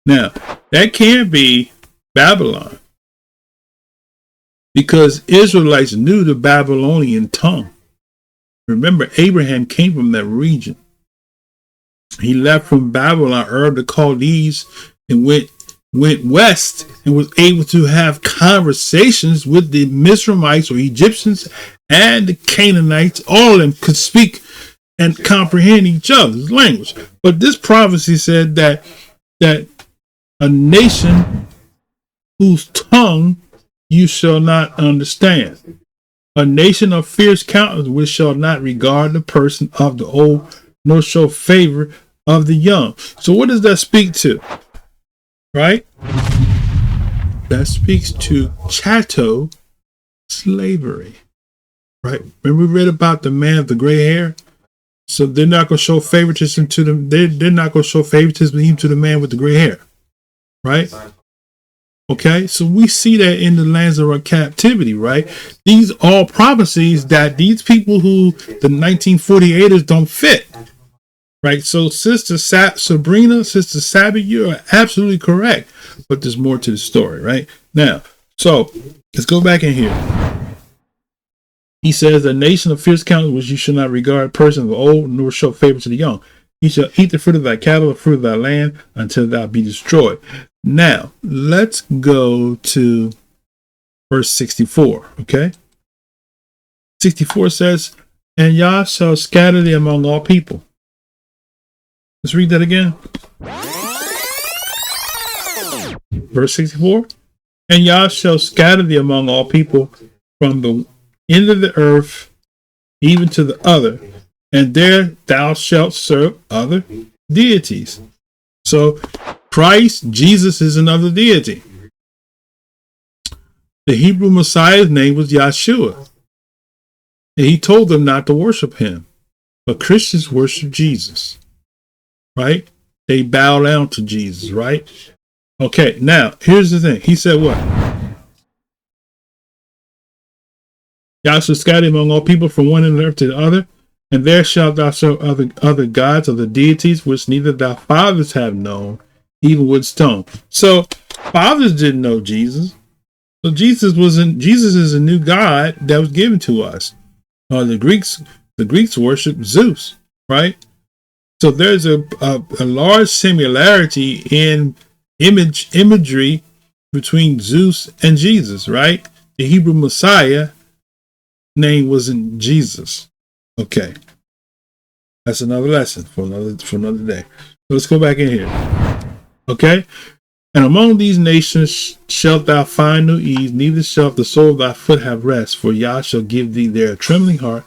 Now, that can't be Babylon, because Israelites knew the Babylonian tongue. Remember, Abraham came from that region. He left from Babylon, the Chaldees, and went west and was able to have conversations with the Mizraimites or Egyptians and the Canaanites. All of them could speak and comprehend each other's language. But this prophecy said that a nation whose tongue you shall not understand, a nation of fierce countenance which shall not regard the person of the old, nor show favor of the young. So what does that speak to? Right? That speaks to chattel slavery. Right? Remember we read about the man of the gray hair? So they're not going to show favoritism to them. They're not going to show favoritism even to the man with the gray hair. Right? Okay, so we see that in the lands of our captivity, right? These are prophecies that these people who the 1948ers don't fit, right? So Sister Sabrina, Sister Sabby, you are absolutely correct, but there's more to the story, right? Now, so let's go back in here. He says, a nation of fierce countenance which you shall not regard persons of old, nor show favor to the young. He shall eat the fruit of thy cattle, the fruit of thy land, until thou be destroyed. Now, let's go to verse 64, okay? 64 says, and Yah shall scatter thee among all people. Let's read that again. Verse 64, and Yah shall scatter thee among all people from the end of the earth even to the other, and there thou shalt serve other deities. So Christ, Jesus, is another deity. The Hebrew Messiah's name was Yahshua. And he told them not to worship him. But Christians worship Jesus. Right? They bow down to Jesus, right? Okay, now, here's the thing. He said what? Yah shall scatter among all people from one end of the earth to the other, and there shalt thou serve other gods, other deities, which neither thy fathers have known, even wood stone. So fathers didn't know Jesus. So Jesus is a new God that was given to us. The Greeks worship Zeus, right? So there's a large similarity in imagery between Zeus and Jesus, right? The Hebrew Messiah name wasn't Jesus. Okay. That's another lesson for another day. So let's go back in here. Okay? And among these nations shalt thou find no ease, neither shalt the sole of thy foot have rest, for Yah shall give thee there a trembling heart,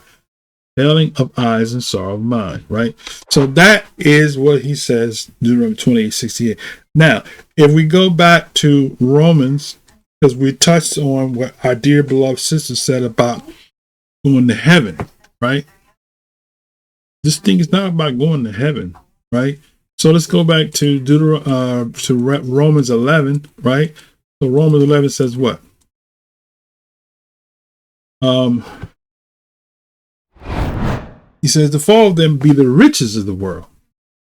failing of eyes, and sorrow of mind. Right? So that is what he says, Deuteronomy 28:68. Now, if we go back to Romans, because we touched on what our dear beloved sister said about going to heaven, right? This thing is not about going to heaven, right? So let's go back to Romans 11, right? So Romans 11 says what? He says, the fall of them be the riches of the world.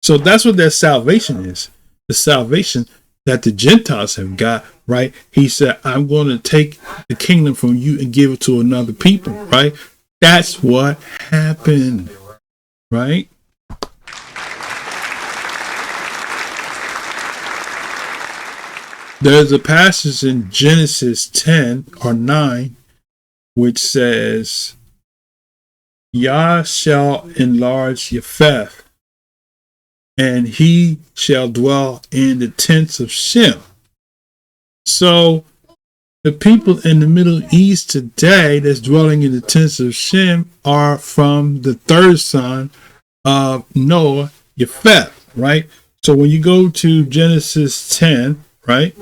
So that's what their salvation is. The salvation that the Gentiles have got, right? He said, I'm going to take the kingdom from you and give it to another people, right? That's what happened, right? There's a passage in Genesis 10 or 9 which says, Yah shall enlarge Japheth, and he shall dwell in the tents of Shem. So the people in the Middle East today that's dwelling in the tents of Shem are from the third son of Noah, Japheth, right? So when you go to Genesis 10, right?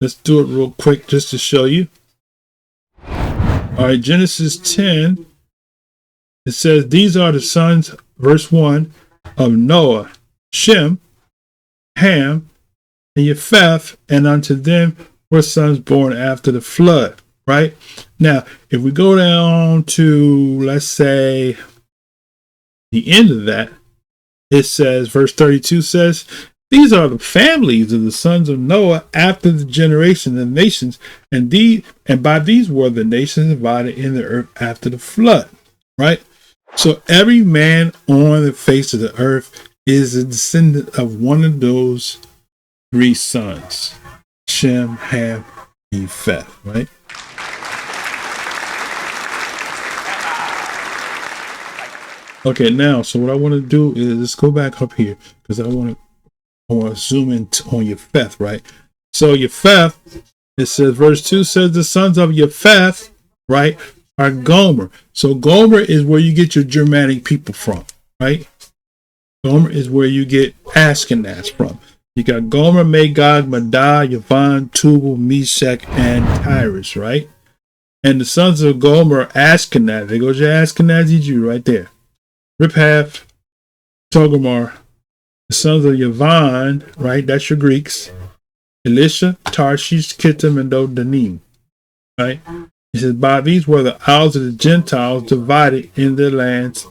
Let's do it real quick just to show you. All right, Genesis 10, it says, these are the sons, verse 1, of Noah, Shem, Ham, and Japheth, and unto them were sons born after the flood, right? Now, if we go down to, let's say, the end of that, it says, verse 32 says, these are the families of the sons of Noah after the generation of the nations, and by these were the nations divided in the earth after the flood, right? So every man on the face of the earth is a descendant of one of those three sons, Shem, Ham, and Japheth, right? Okay, now, so what I want to do is let's go back up here because I want to zoom in on Yefeth, right? So Yefeth, it says, verse 2 says, the sons of Yefeth, right, are Gomer. So Gomer is where you get your Germanic people from, right? Gomer is where you get Ashkenaz from. You got Gomer, Magog, Madai, Yavan, Tubal, Meshach, and Tyrus, right? And the sons of Gomer are Ashkenaz. There goes your Ashkenazi Jew right there. Riphath, Togarmah, the sons of Yavan, right? That's your Greeks. Elisha, Tarshish, Kittim, and Dodanim, right? He says, by these were the isles of the Gentiles divided in their lands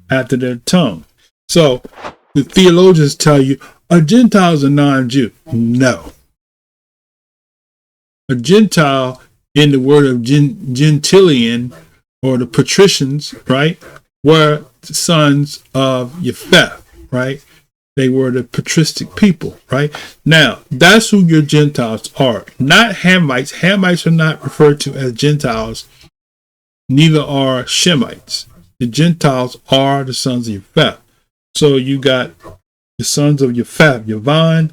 after their tongue. So the theologians tell you, a Gentile is a non-Jew. No. A Gentile, in the word of Gentilian, or the patricians, right, were the sons of Yefeth, right? They were the patristic people, right? Now, that's who your Gentiles are. Not Hamites. Hamites are not referred to as Gentiles. Neither are Shemites. The Gentiles are the sons of Yefeth. So you got the sons of Yefeth, Yavan,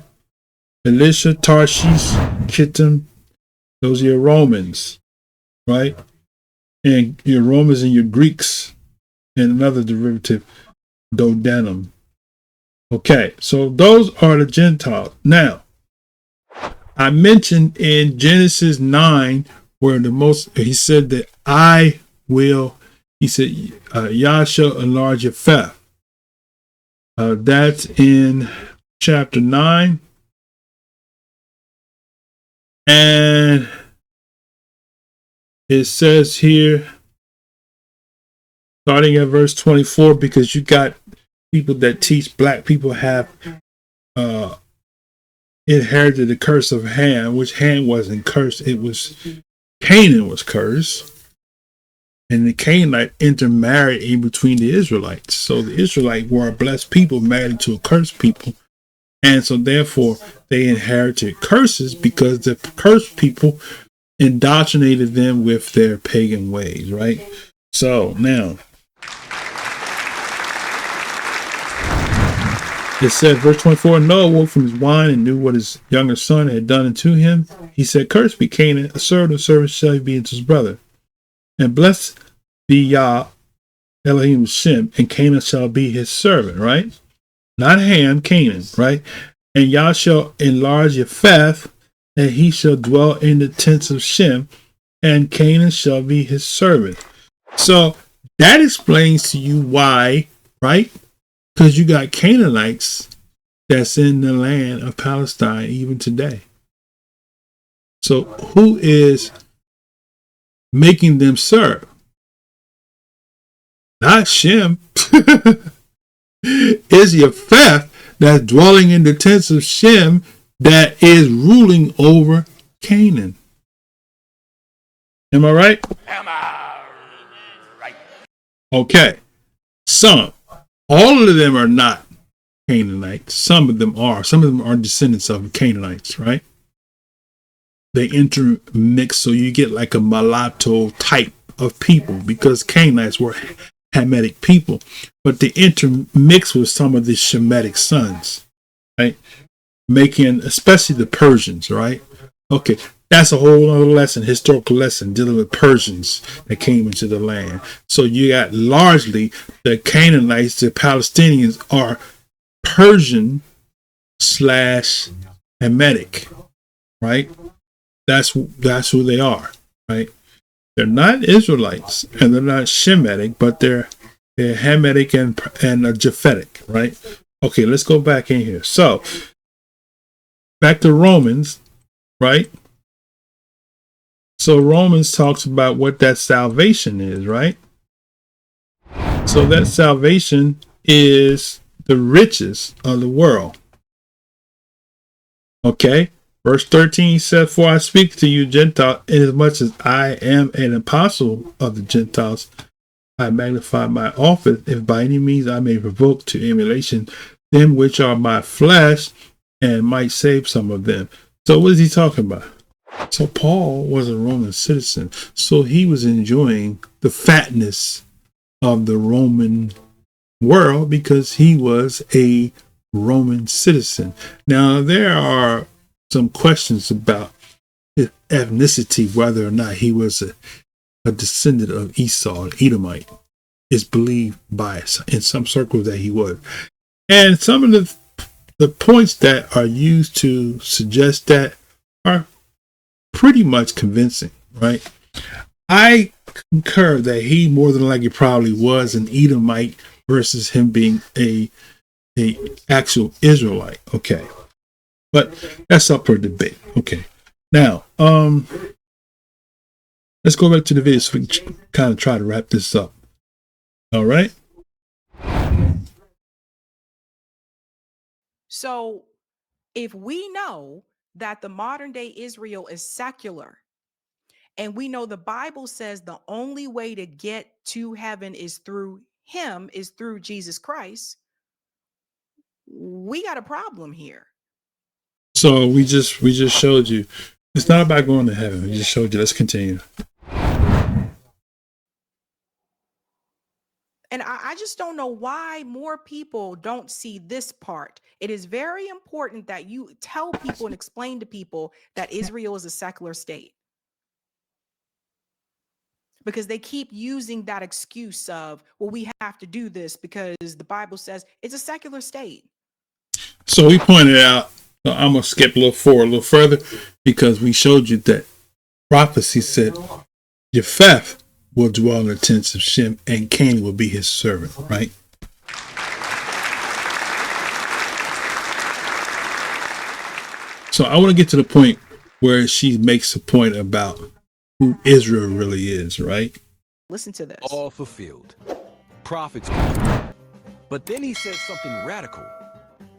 Elisha, Tarshish, Kittim. Those are your Romans, right? And your Romans and your Greeks, and another derivative, Dodanim. Okay, so those are the Gentiles. Now, I mentioned in Genesis 9, where he said that I will, he said, Yah shall enlarge your Yefeth. That's in chapter 9. And it says here, starting at verse 24, because you got people that teach black people have inherited the curse of Ham, which Ham wasn't cursed. It was Canaan was cursed. And the Canaanite intermarried in between the Israelites. So the Israelites were a blessed people married to a cursed people. And so therefore they inherited curses because the cursed people indoctrinated them with their pagan ways, right? So now it said, verse 24, Noah woke from his wine and knew what his younger son had done unto him. He said, cursed be Canaan, a servant of servants shall he be unto his brother. And blessed be Yah, Elohim Shem, and Canaan shall be his servant, right? Not Ham, Canaan, right? And Yah shall enlarge Yefeth, and he shall dwell in the tents of Shem, and Canaan shall be his servant. So that explains to you why, right? Because you got Canaanites that's in the land of Palestine even today. So who is making them serve? Not Shem. It's Yefeth that's dwelling in the tents of Shem that is ruling over Canaan. Am I right? Am I right? Okay. Some. All of them are not Canaanites. Some of them are. Some of them are descendants of Canaanites, right? They intermix, so you get like a mulatto type of people because Canaanites were Hamitic people, but they intermix with some of the Shemitic sons, right? Making, especially the Persians, right? Okay, that's a whole other lesson, historical lesson, dealing with Persians that came into the land. So you got largely the Canaanites, the Palestinians are Persian / Hamitic, right? That's who they are, right? They're not Israelites and they're not Shemitic, but they're Hamitic and Japhetic, right? Okay, let's go back in here. So back to Romans, right? So Romans talks about what that salvation is, right? So that salvation is the riches of the world. Okay? Verse 13 says, for I speak to you Gentiles, inasmuch as I am an apostle of the Gentiles, I magnify my office, if by any means I may provoke to emulation them which are my flesh, and might save some of them. So what is he talking about? So Paul was a Roman citizen, so he was enjoying the fatness of the Roman world because he was a Roman citizen. Now, there are some questions about his ethnicity, whether or not he was a descendant of Esau, an Edomite. It's believed by in some circles that he was. And some of the points that are used to suggest that are pretty much convincing, right? I concur that he more than likely probably was an Edomite versus him being a actual Israelite. Okay. But that's up for debate. Okay. Now, let's go back to the video so we can kind of try to wrap this up. All right. So if we know that the modern day Israel is secular, and we know the Bible says the only way to get to heaven is through him, is through Jesus Christ, we got a problem here. So we just showed you it's not about going to heaven. We just showed you. Let's continue. And I just don't know why more people don't see this part. It is very important that you tell people and explain to people that Israel is a secular state. Because they keep using that excuse of, well, we have to do this because the Bible says it's a secular state. So we pointed out, I'm going to skip a little further, because we showed you that prophecy said Japheth will dwell in the tents of Shem and Canaan will be his servant, right? So I want to get to the point where she makes a point about who Israel really is, right? Listen to this. All fulfilled. Prophets. But then he says something radical.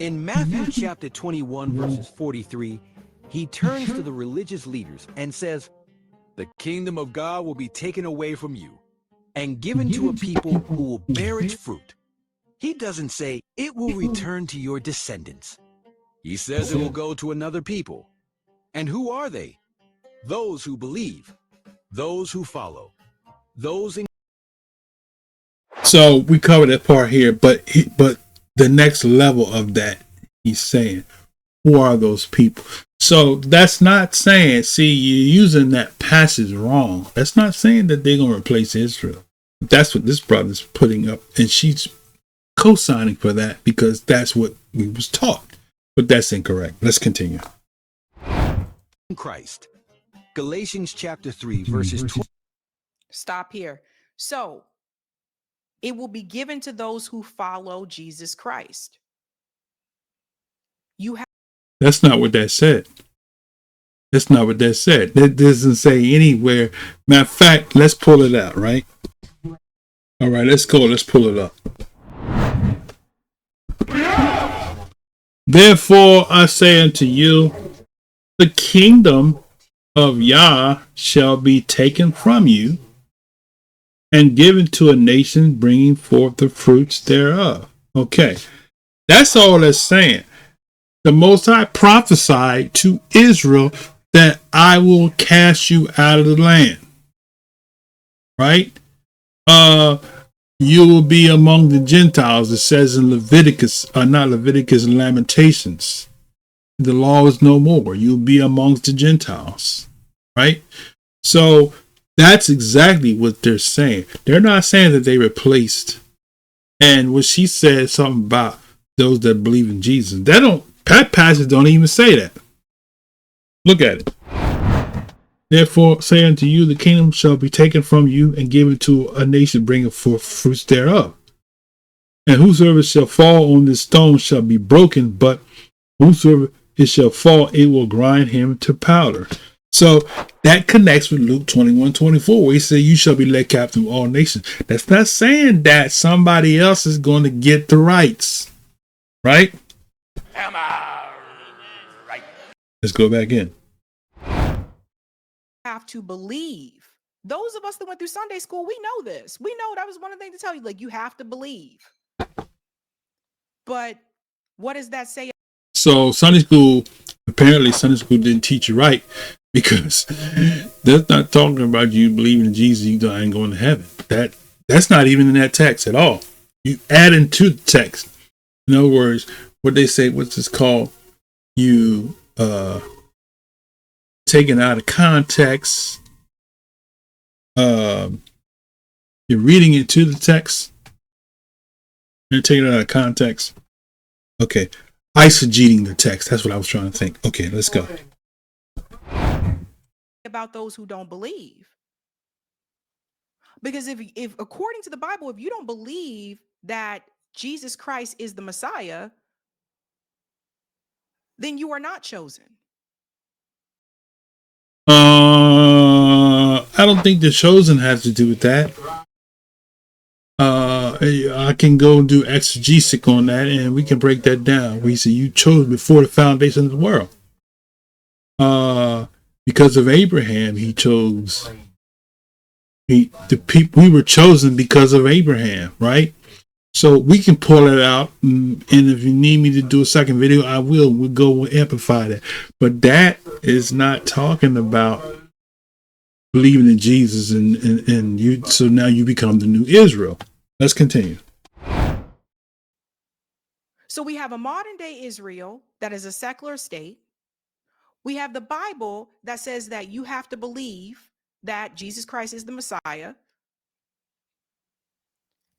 In Matthew chapter 21, verses 43, he turns to the religious leaders and says, the kingdom of God will be taken away from you and given to a people who will bear its fruit. He doesn't say it will return to your descendants. He says it will go to another people. And who are they? Those who believe, those who follow, those in. So we covered that part here, but the next level of that, he's saying, who are those people? So that's not saying, see, you're using that passage wrong. That's not saying that they're going to replace Israel. That's what this brother's putting up, and she's co-signing for that because that's what we was taught. But that's incorrect. Let's continue. Christ. Galatians chapter 3, verses 12. Stop here. So it will be given to those who follow Jesus Christ. You have. That's not what that said. That's not what that said. That doesn't say anywhere. Matter of fact, let's pull it out, right? All right, let's go. Let's pull it up. Therefore, I say unto you, the kingdom of Yah shall be taken from you and given to a nation bringing forth the fruits thereof. Okay, that's all that's saying. The Most High prophesied to Israel that I will cast you out of the land. Right? You will be among the Gentiles. It says in Leviticus, not Leviticus, and Lamentations. The law is no more. You'll be amongst the Gentiles. Right? So that's exactly what they're saying. They're not saying that they replaced. And when she said something about those that believe in Jesus, that passage don't even say that. Look at it. Therefore, say unto you, the kingdom shall be taken from you and given to a nation bringing forth fruits thereof. And whosoever shall fall on this stone shall be broken, but whosoever it shall fall, it will grind him to powder. So that connects with Luke 21:24, where he said, you shall be led captive of all nations. That's not saying that somebody else is going to get the rights. Right? Am I right? Let's go back in. Have to believe. Those of us that went through Sunday school, we know this. We know that was one of the things to tell you, like, you have to believe. But what does that say? So apparently Sunday school didn't teach you right, because that's not talking about you believing in Jesus, you ain't going to heaven. That's not even in that text at all. you add into the text. In other words, what they say, what's this called? You taken out of context. You're reading it to the text. You're taking it out of context. Okay. Eisegeting the text. That's what I was trying to think. Okay, let's go. About those who don't believe. Because if according to the Bible, if you don't believe that Jesus Christ is the Messiah, then you are not chosen. I don't think the chosen has to do with that. I can go and do exegesic on that, and we can break that down. We say you chose before the foundation of the world. Because of Abraham, he chose. We were chosen because of Abraham, right? So we can pull it out, and if you need me to do a second video, I will. We'll amplify that. But that is not talking about believing in Jesus and you. So now you become the new Israel. Let's continue. So we have a modern day Israel that is a secular state. We have the Bible that says that you have to believe that Jesus Christ is the Messiah.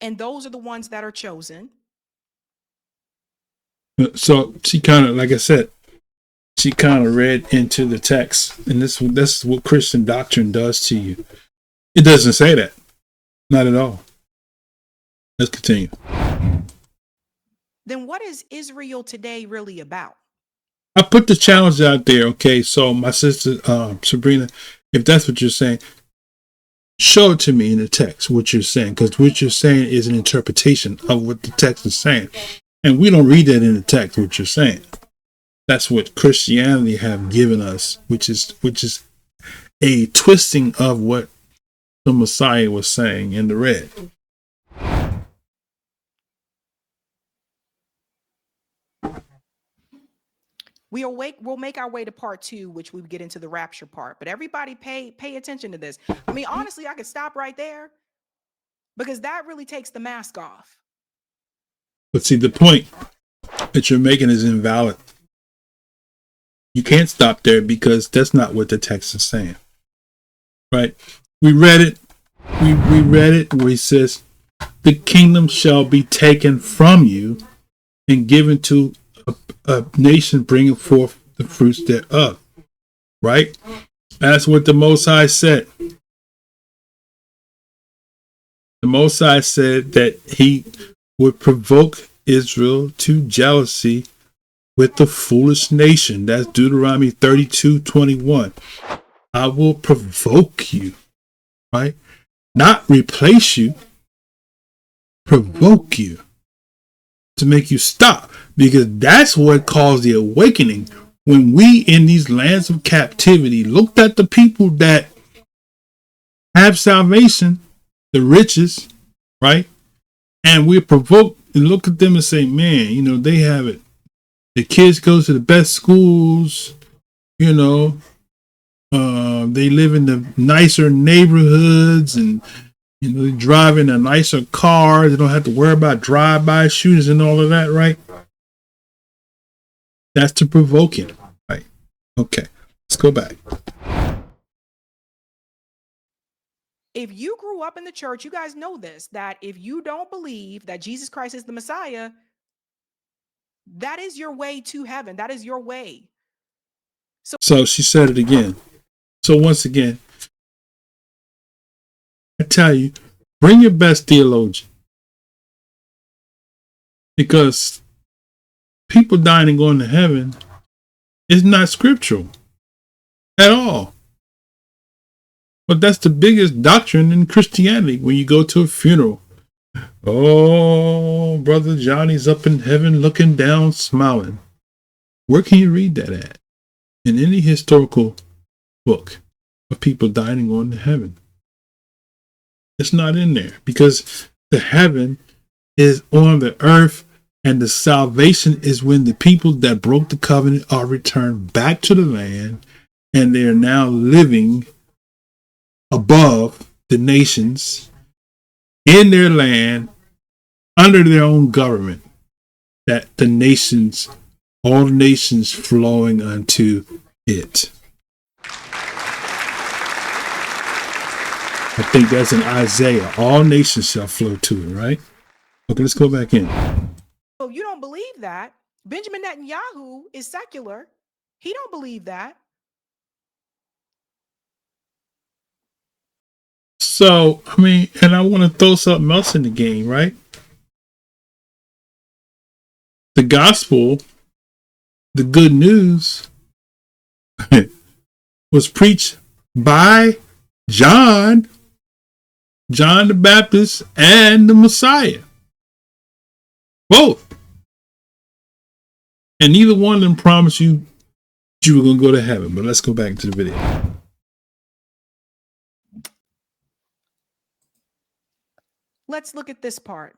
And those are the ones that are chosen. So she kind of, like I said, she kind of read into the text. And this is what Christian doctrine does to you. It doesn't say that. Not at all. Let's continue. Then what is Israel today really about? I put the challenge out there. Okay, so my sister Sabrina, if that's what you're saying, show it to me in the text what you're saying, because what you're saying is an interpretation of what the text is saying, and we don't read that in the text. What you're saying, that's what Christianity have given us, which is a twisting of what the Messiah was saying in the red. We'll make our way to part 2, which we get into the rapture part. But everybody pay attention to this. I mean, honestly, I could stop right there because that really takes the mask off. But see, the point that you're making is invalid. You can't stop there because that's not what the text is saying. Right? We read it. We read it where he says, the kingdom shall be taken from you and given to a nation bringing forth the fruits thereof. Right? That's what the Most High said. The Most High said that he would provoke Israel to jealousy with the foolish nation. That's Deuteronomy 32:21. I will provoke you. Right? Not replace you. Provoke you. To make you stop, because that's what caused the awakening when we in these lands of captivity looked at the people that have salvation, the riches, right? And we're provoked and look at them and say, man, you know, they have it. The kids go to the best schools, you know, they live in the nicer neighborhoods, and you know, they drive in a nicer car. They don't have to worry about drive-by shooters and all of that, right? That's to provoke him, right? Okay, let's go back. If you grew up in the church, you guys know this, that if you don't believe that Jesus Christ is the Messiah, that is your way to heaven. That is your way. So she said it again. So once again, I tell you, bring your best theologian. Because people dying and going to heaven is not scriptural at all. But that's the biggest doctrine in Christianity. When you go to a funeral, oh, Brother Johnny's up in heaven looking down, smiling. Where can you read that at? In any historical book of people dying and going to heaven. It's not in there, because the heaven is on the earth, and the salvation is when the people that broke the covenant are returned back to the land, and they are now living above the nations in their land under their own government, that the nations, all the nations flowing unto it. I think that's in Isaiah. All nations shall flow to it, right? Okay, let's go back in. So you don't believe that. Benjamin Netanyahu is secular. He don't believe that. So, I mean, and I want to throw something else in the game, right? The gospel, the good news, was preached by John the Baptist and the Messiah. Both. And neither one of them promised you that you were going to go to heaven. But let's go back to the video. Let's look at this part.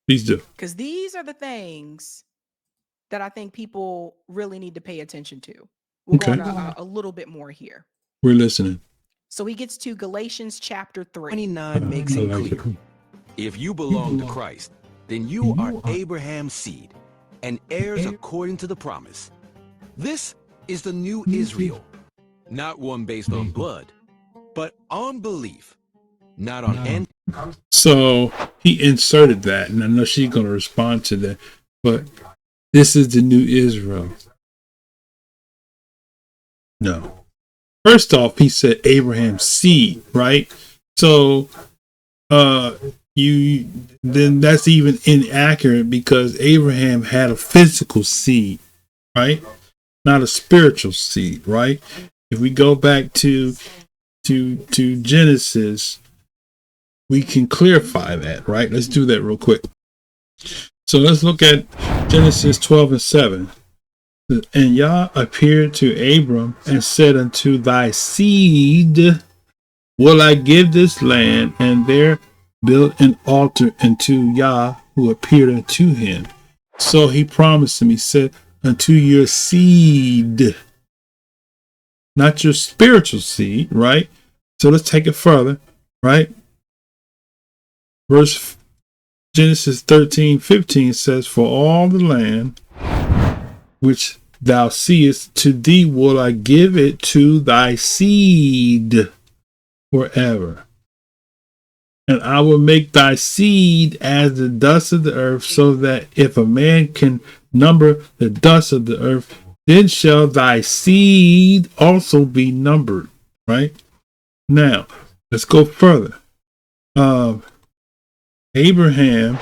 Please do. Because these are the things that I think people really need to pay attention to. We're going a little bit more here. We're listening. So he gets to Galatians chapter 3. 29 makes it clear. If you belong to Christ, then you are Abraham's seed and heirs according to the promise. This is the new Israel, not one based on blood, but on belief, not on So he inserted that, and I know she's going to respond to that, but this is the new Israel. No. First off, he said Abraham's seed, right? So then that's even inaccurate because Abraham had a physical seed, right? Not a spiritual seed, right? If we go back to Genesis, we can clarify that, right? Let's do that real quick. So let's look at Genesis 12:7. And Yah appeared to Abram and said unto thy seed will I give this land, and there built an altar unto Yah who appeared unto him. So he promised him, he said, unto your seed, not your spiritual seed, right? So let's take it further, right? Verse Genesis 13:15 says, for all the land which thou seest, to thee will I give it to thy seed forever. And I will make thy seed as the dust of the earth, so that if a man can number the dust of the earth, then shall thy seed also be numbered. Right? Now, let's go further. Abraham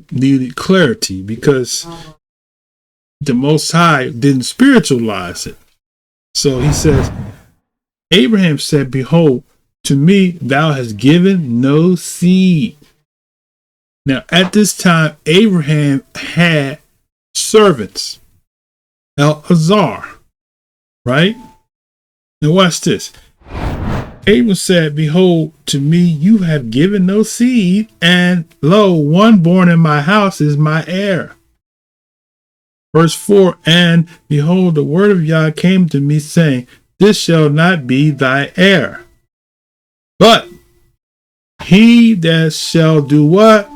needed clarity because the Most High didn't spiritualize it. So he says, Abraham said, behold, to me thou hast given no seed. Now at this time, Abraham had servants, Elazar, right? Now watch this. Abram said, behold, to me you have given no seed, and lo, one born in my house is my heir. Verse 4, and behold, the word of Yah came to me, saying, this shall not be thy heir, but he that shall do what?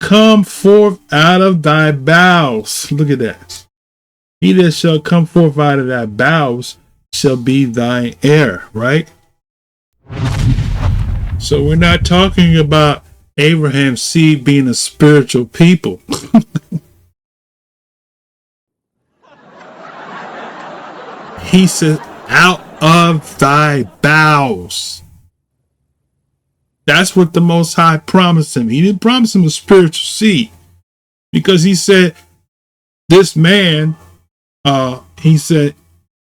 Come forth out of thy bowels. Look at that. He that shall come forth out of thy bowels shall be thine heir, right? So we're not talking about Abraham's seed being a spiritual people. He says, out of thy bowels. That's what the Most High promised him. He didn't promise him a spiritual seed, because he said, this man, he said,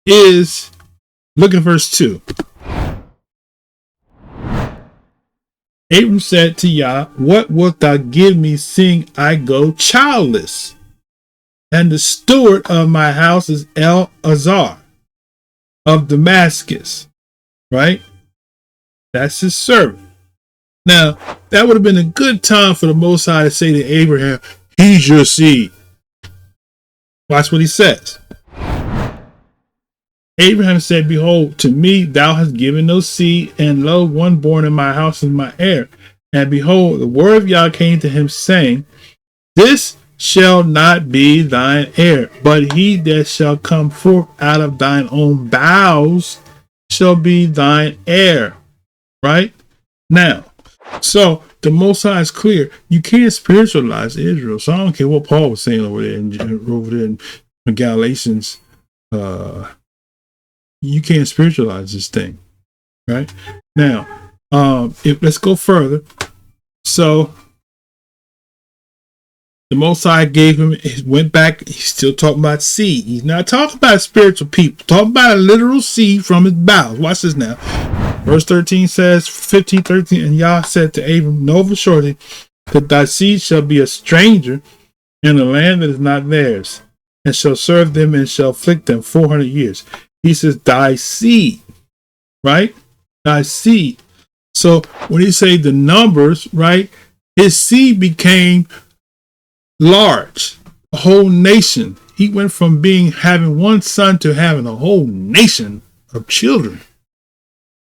is, look at verse 2. Abram said to Yah, what wilt thou give me, seeing I go childless? And the steward of my house is Elazar of Damascus, right? That's his servant. Now, that would have been a good time for the Most High to say to Abraham, he's your seed. Watch what he says. Abraham said, behold, to me thou hast given no seed, and lo, one born in my house is my heir. And behold, the word of Yah came to him, saying, This shall not be thine heir, but he that shall come forth out of thine own bowels shall be thine heir. Right? Now, so the Most High is clear. You can't spiritualize Israel. So I don't care what Paul was saying over there in Galatians. You can't spiritualize this thing. Right? Now, let's go further. So the Most High gave him, went back, he's still talking about seed. He's not talking about spiritual people, talking about a literal seed from his bowels. Watch this now. Verse 13 says, 15:13, and Yah said to Abram, Know for surely that thy seed shall be a stranger in a land that is not theirs, and shall serve them and shall afflict them 400 years. He says, thy seed, right? Thy seed. So when he say the numbers, right, his seed became large, a whole nation. He went from having one son to having a whole nation of children.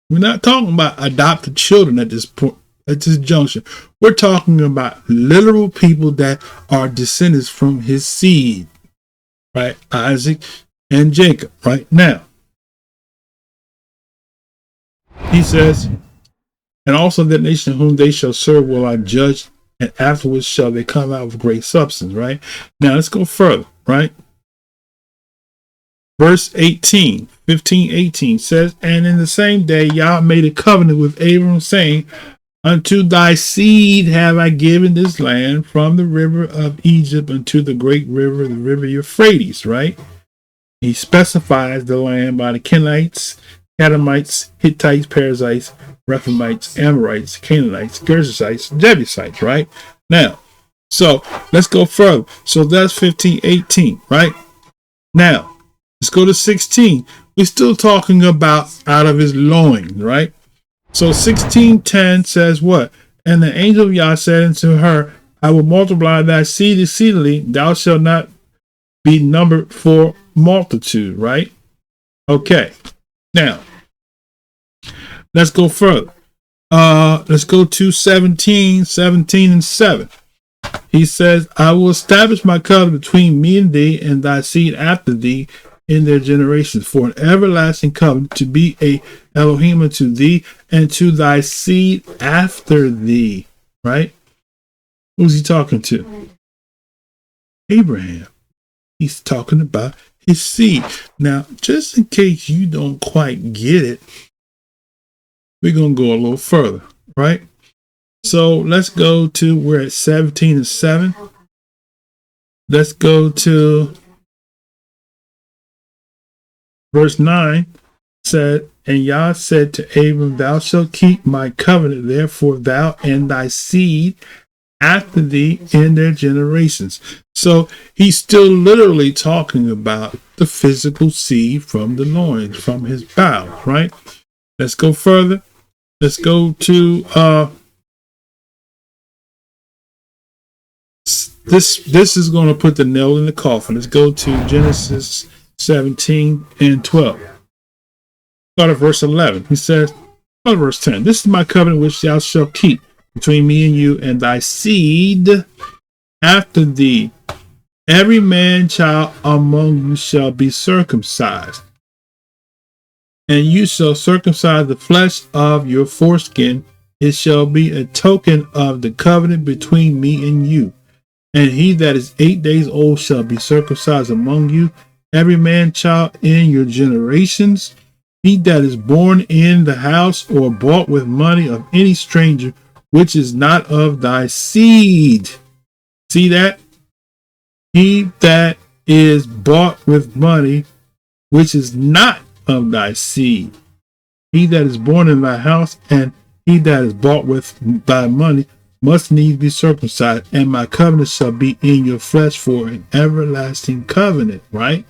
We're not talking about adopted children at this point, at this junction. We're talking about literal people that are descendants from his seed, right? Isaac and Jacob. Right now, he says, and also that nation whom they shall serve will I judge, and afterwards shall they come out with great substance. Right now, let's go further. Right, verse 15, 18 says, and in the same day Yah made a covenant with Abram, saying, Unto thy seed have I given this land, from the river of Egypt unto the great river, the river Euphrates. Right, he specifies the land by the Kenites, Kadamites, Hittites, Perizzites, Rephaites, Amorites, Canaanites, Girgashites, Jebusites. Right now, so let's go further. So that's 15, 18. Right now, let's go to 16. We're still talking about out of his loins, right? So 16:10 says what? And the angel of Yah said unto her, I will multiply thy seed exceedingly, thou shalt not be numbered for multitude, right? Okay. Now, let's go further. Let's go to 17 and 7. He says, I will establish my covenant between me and thee and thy seed after thee in their generations, for an everlasting covenant, to be a Elohim unto thee and to thy seed after thee. Right? Who's he talking to? Abraham. He's talking about his seed. Now, just in case you don't quite get it, we're going to go a little further. Right? So let's go to, we're at 17 and 7. Let's go to verse 9. Said, and Yah said to Abram, thou shalt keep my covenant, therefore thou and thy seed after thee in their generations. So he's still literally talking about the physical seed from the loins, from his bowels, right? Let's go further. Let's go to this is going to put the nail in the coffin. Let's go to Genesis 17 and 12. Start at verse 11. He says, verse 10, this is my covenant which thou shalt keep between me and you and thy seed after thee. Every man child among you shall be circumcised, and you shall circumcise the flesh of your foreskin. It shall be a token of the covenant between me and you. And he that is 8 days old shall be circumcised among you, every man child in your generations. He that is born in the house or bought with money of any stranger, which is not of thy seed. See that? He that is bought with money, which is not of thy seed. He that is born in thy house and he that is bought with thy money must needs be circumcised, and my covenant shall be in your flesh for an everlasting covenant. Right?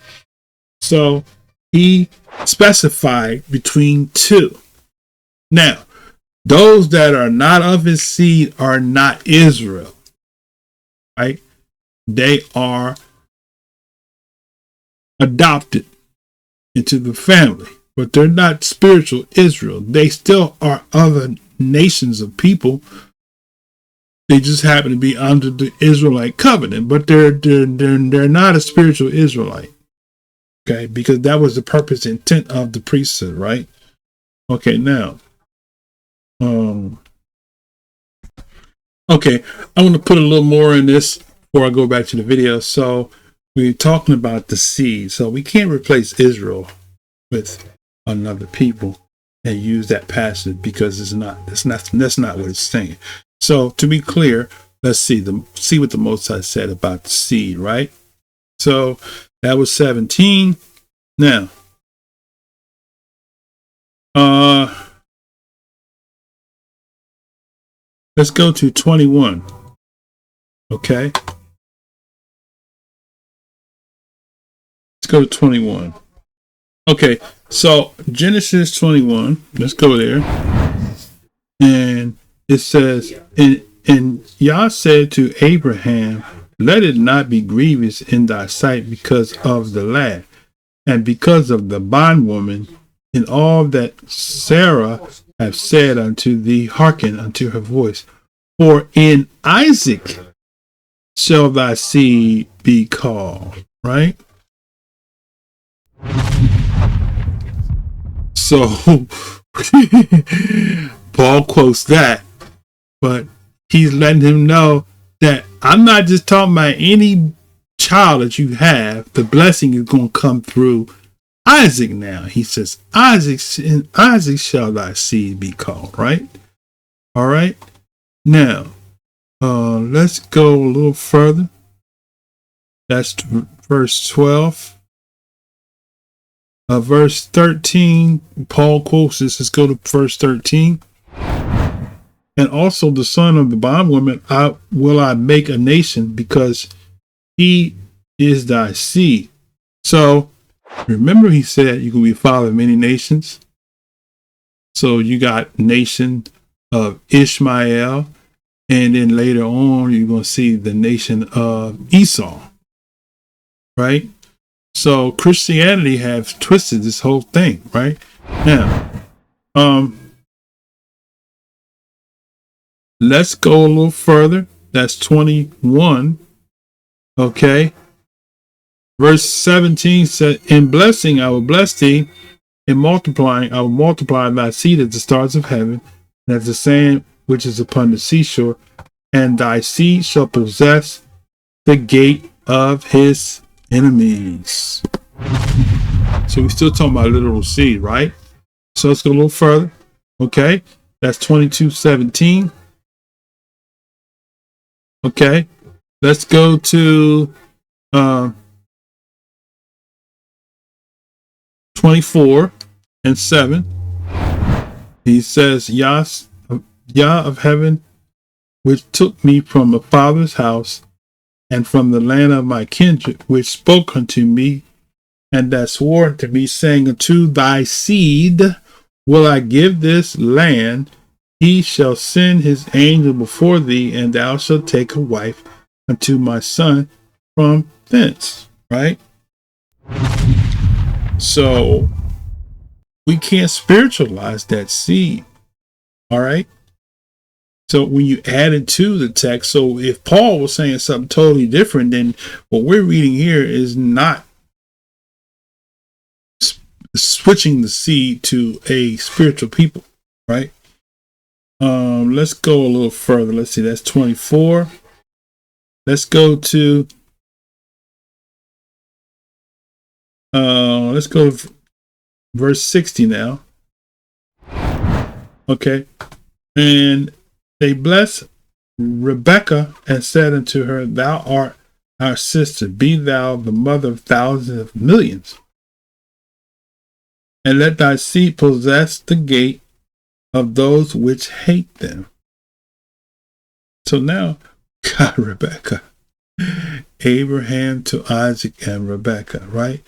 So he specified between two. Now, those that are not of his seed are not Israel. Right? They are adopted into the family, but they're not spiritual Israel. They still are other nations of people, They just happen to be under the Israelite covenant, but they're not a spiritual Israelite. Okay, because that was the purpose and intent of the priesthood, right? Okay, now, okay, I want to put a little more in this before I go back to the video. So we're talking about the seed. So we can't replace Israel with another people and use that passage because that's not what it's saying. So to be clear, let's see what the Most High said about the seed, right? So that was 17. Now, let's go to 21. Okay. Let's go to 21. Okay, so Genesis 21. Let's go there. And it says, and Yah said to Abraham, let it not be grievous in thy sight because of the lad, and because of the bondwoman, in all that Sarah hath said unto thee, hearken unto her voice. For in Isaac shall thy seed be called. Right? So Paul quotes that, but he's letting him know that I'm not just talking about any child that you have. The blessing is going to come through Isaac now. He says, in Isaac shall thy seed be called, right? All right. Now, let's go a little further. That's verse 12. Verse 13, Paul quotes this. Let's go to verse 13. And also the son of the bondwoman will I make a nation, because he is thy seed. So remember, he said you can be father of many nations. So you got nation of Ishmael, and then later on you're going to see the nation of Esau, right? So Christianity has twisted this whole thing, right? Now, let's go a little further. That's 21. Okay. Verse 17 said, in blessing I will bless thee, in multiplying I will multiply thy seed as the stars of heaven, and as the sand which is upon the seashore, and thy seed shall possess the gate of his enemies. So we're still talking about literal seed, right? So let's go a little further. Okay, that's 22:17. Okay, let's go to 24:7. He says, Yah of heaven, which took me from the father's house and from the land of my kindred, which spoke unto me, and that swore unto me, saying, unto thy seed will I give this land. He shall send his angel before thee, and thou shalt take a wife unto my son from thence. Right? So we can't spiritualize that seed. All right? So when you add it to the text, so if Paul was saying something totally different, then what we're reading here is not switching the seed to a spiritual people, right? Let's go a little further. Let's see, that's 24. Let's go to let's go to verse 60 now. Okay. And they blessed Rebekah and said unto her, thou art our sister, be thou the mother of thousands of millions, and let thy seed possess the gate of those which hate them. So now, God, Rebekah, Abraham to Isaac and Rebekah, right?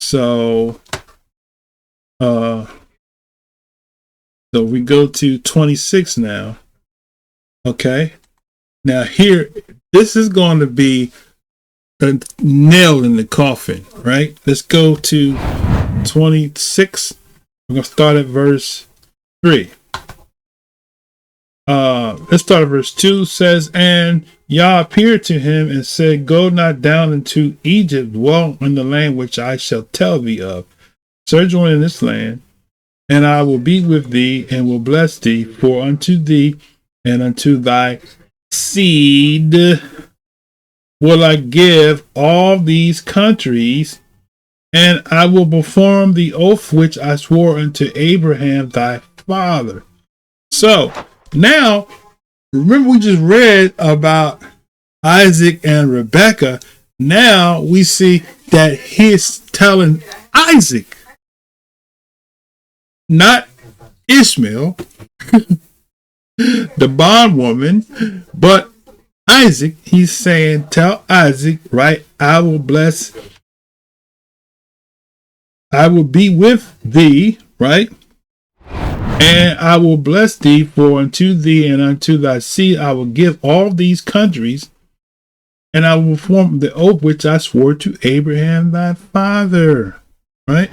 So, so we go to 26 now. Okay. Now here, this is going to be a nail in the coffin, right? Let's go to 26. We're going to start at verse 3. Let's start at verse 2. Says, and Yah appeared to him and said, go not down into Egypt, dwell in the land which I shall tell thee of. Sojourn in this land, and I will be with thee and will bless thee, for unto thee and unto thy seed will I give all these countries, and I will perform the oath which I swore unto Abraham thy father. So now, remember we just read about Isaac and Rebekah. Now we see that he's telling Isaac, not Ishmael, the bondwoman, but Isaac. He's saying, tell Isaac, right? I will be with thee, right? And I will bless thee, for unto thee and unto thy seed I will give all these countries, and I will perform the oath which I swore to Abraham thy father. Right?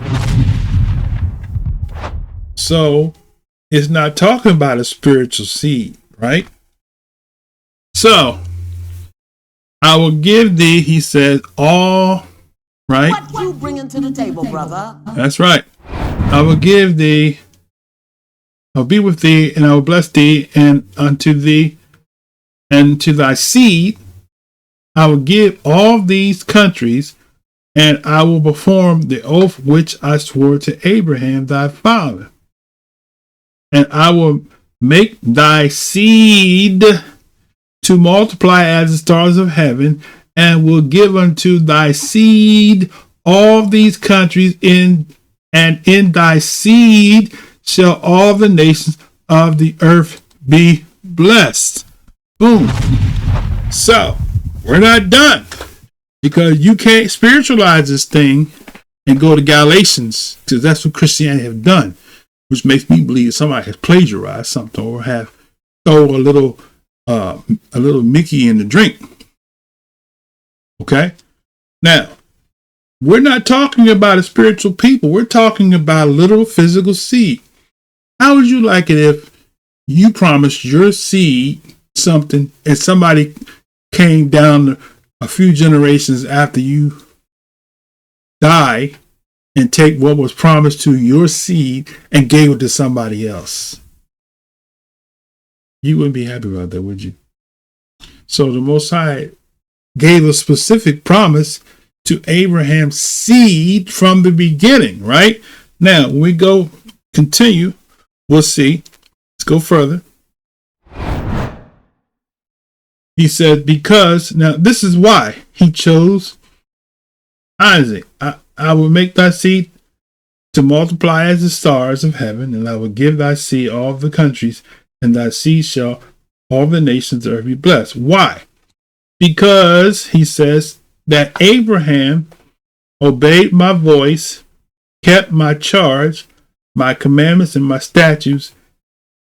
So it's not talking about a spiritual seed, right? So I will give thee, he says, all, right? What you bringing to the table, brother? That's right. I will give thee, I'll be with thee, and I will bless thee, and unto thee and to thy seed I will give all these countries, and I will perform the oath which I swore to Abraham thy father. And I will make thy seed to multiply as the stars of heaven, and will give unto thy seed all these countries, and in thy seed shall all the nations of the earth be blessed. Boom. So we're not done, because you can't spiritualize this thing and go to Galatians, because that's what Christianity have done, which makes me believe somebody has plagiarized something or have throw a little Mickey in the drink. Okay? Now, we're not talking about a spiritual people. We're talking about a literal physical seed. How would you like it if you promised your seed something and somebody came down a few generations after you die and take what was promised to your seed and gave it to somebody else? You wouldn't be happy about that, would you? So the Most High gave a specific promise to Abraham's seed from the beginning, right? Now, when we continue, we'll see. Let's go further. He said, because, now this is why he chose Isaac. I will make thy seed to multiply as the stars of heaven, and I will give thy seed all the countries, and thy seed shall all the nations of the earth be blessed. Why? Because he says that Abraham obeyed my voice, kept my charge, my commandments and my statutes,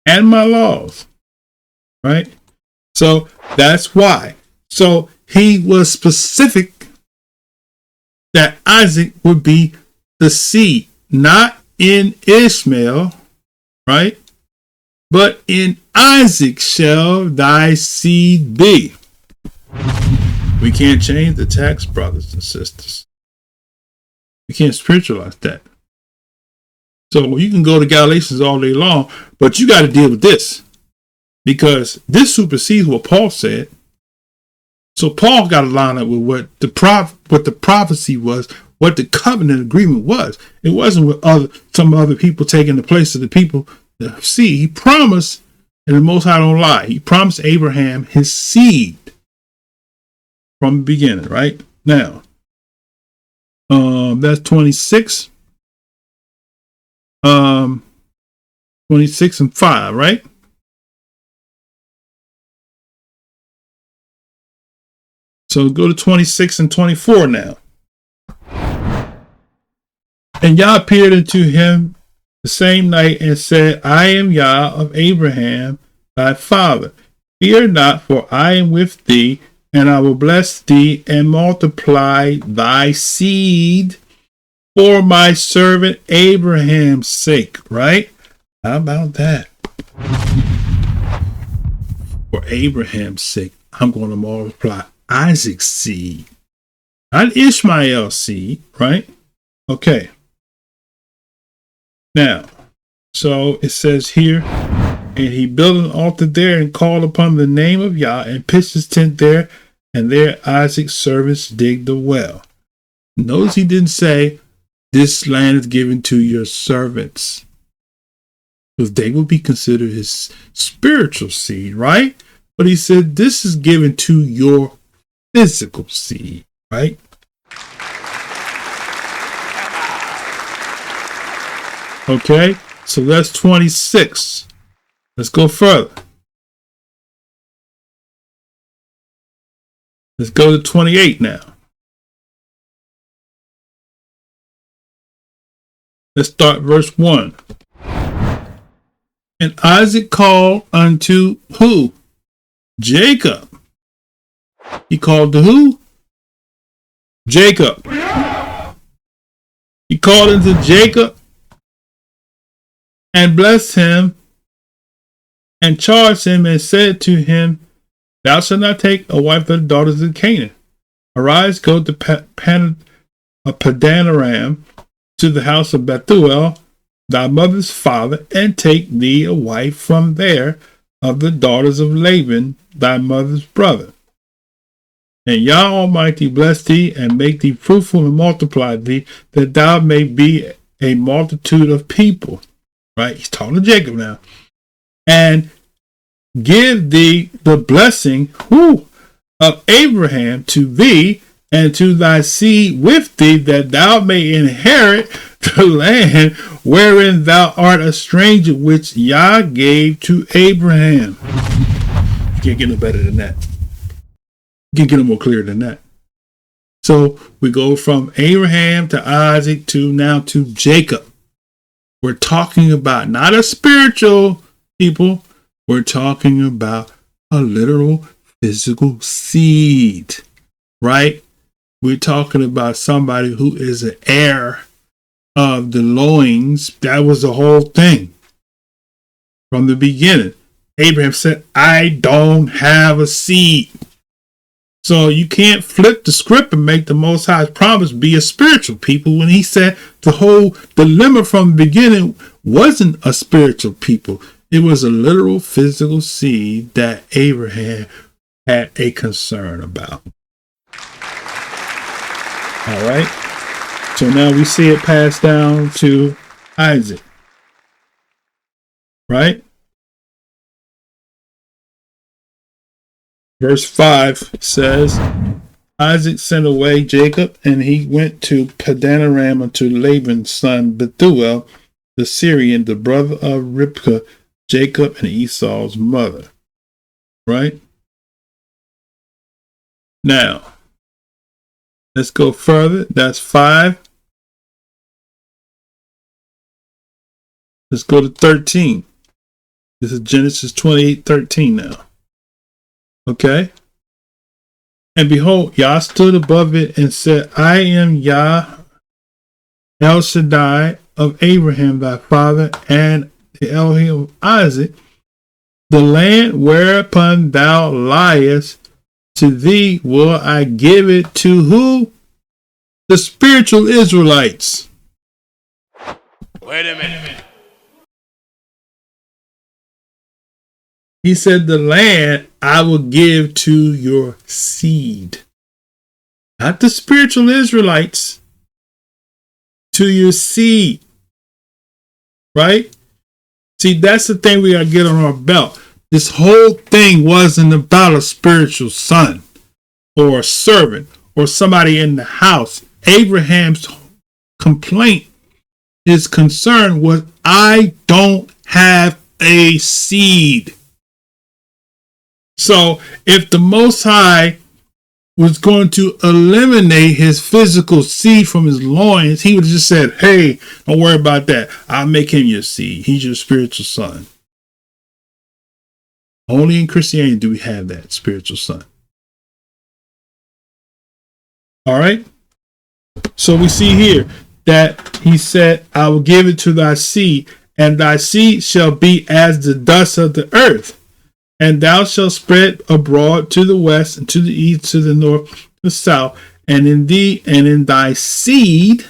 and my laws. Right? So that's why. So he was specific that Isaac would be the seed, not in Ishmael, right? But in Isaac shall thy seed be. We can't change the text, brothers and sisters. We can't spiritualize that. So you can go to Galatians all day long, but you got to deal with this, because this supersedes what Paul said. So Paul got to line up with what the prophecy was, what the covenant agreement was. It wasn't with some other people taking the place of the people. See, he promised, and the Most High don't lie. He promised Abraham his seed from the beginning, right? Now, that's 26. 26 and 5, right? So go to 26 and 24 now. And Yah appeared unto him the same night and said, I am Yah of Abraham, thy father. Fear not, for I am with thee, and I will bless thee and multiply thy seed for my servant Abraham's sake. Right? How about that? for Abraham's sake, I'm going to multiply Isaac's seed, not Ishmael's seed, right? Okay. Now, so it says here, and he built an altar there and called upon the name of Yah and pitched his tent there, and there Isaac's servants digged a well. Notice he didn't say, this land is given to your servants, because they will be considered his spiritual seed, right? But he said, this is given to your physical seed, right? Okay, so that's 26. Let's go further. Let's go to 28 now. Let's start verse 1. And Isaac called unto who? Jacob. He called to who? Jacob. He called unto Jacob and blessed him and charged him and said to him, thou shalt not take a wife of the daughters of Canaan. Arise, go to Padanaram, to the house of Bethuel, thy mother's father, and take thee a wife from there of the daughters of Laban, thy mother's brother. And Yah Almighty bless thee, and make thee fruitful and multiply thee, that thou may be a multitude of people. Right? He's talking to Jacob now. And give thee the blessing of Abraham to thee and to thy seed with thee, that thou may inherit the land wherein thou art a stranger, which Yah gave to Abraham. You can't get no better than that. You can't get no more clear than that. So we go from Abraham to Isaac to now to Jacob. We're talking about not a spiritual people. We're talking about a literal physical seed, right? We're talking about somebody who is an heir of the loins. That was the whole thing from the beginning. Abraham said, I don't have a seed. So you can't flip the script and make the Most High's promise be a spiritual people, when he said the whole dilemma from the beginning wasn't a spiritual people. It was a literal physical seed that Abraham had a concern about. All right. So now we see it passed down to Isaac. Right? Verse 5 says, Isaac sent away Jacob, and he went to Padanaram unto Laban's son Bethuel, the Syrian, the brother of Ribkah, Jacob and Esau's mother. Right? Now, let's go further. That's 5. Let's go to 13. This is Genesis 28:13 now. Okay. And behold, Yah stood above it and said, I am Yah El Shaddai of Abraham thy father, and the Elohim of Isaac. The land whereupon thou liest, to thee will I give it to who? The spiritual Israelites. Wait a minute. He said, the land I will give to your seed. Not the spiritual Israelites. To your seed. Right? See, that's the thing we got to get on our belt. This whole thing wasn't about a spiritual son or a servant or somebody in the house. Abraham's complaint, his concern was, I don't have a seed. So if the Most High was going to eliminate his physical seed from his loins, he would have just said, hey, don't worry about that. I'll make him your seed. He's your spiritual son. Only in Christianity do we have that spiritual son. All right. So we see here that he said, I will give it to thy seed, and thy seed shall be as the dust of the earth. And thou shalt spread abroad to the west, and to the east, to the north, to the south, and in thee and in thy seed,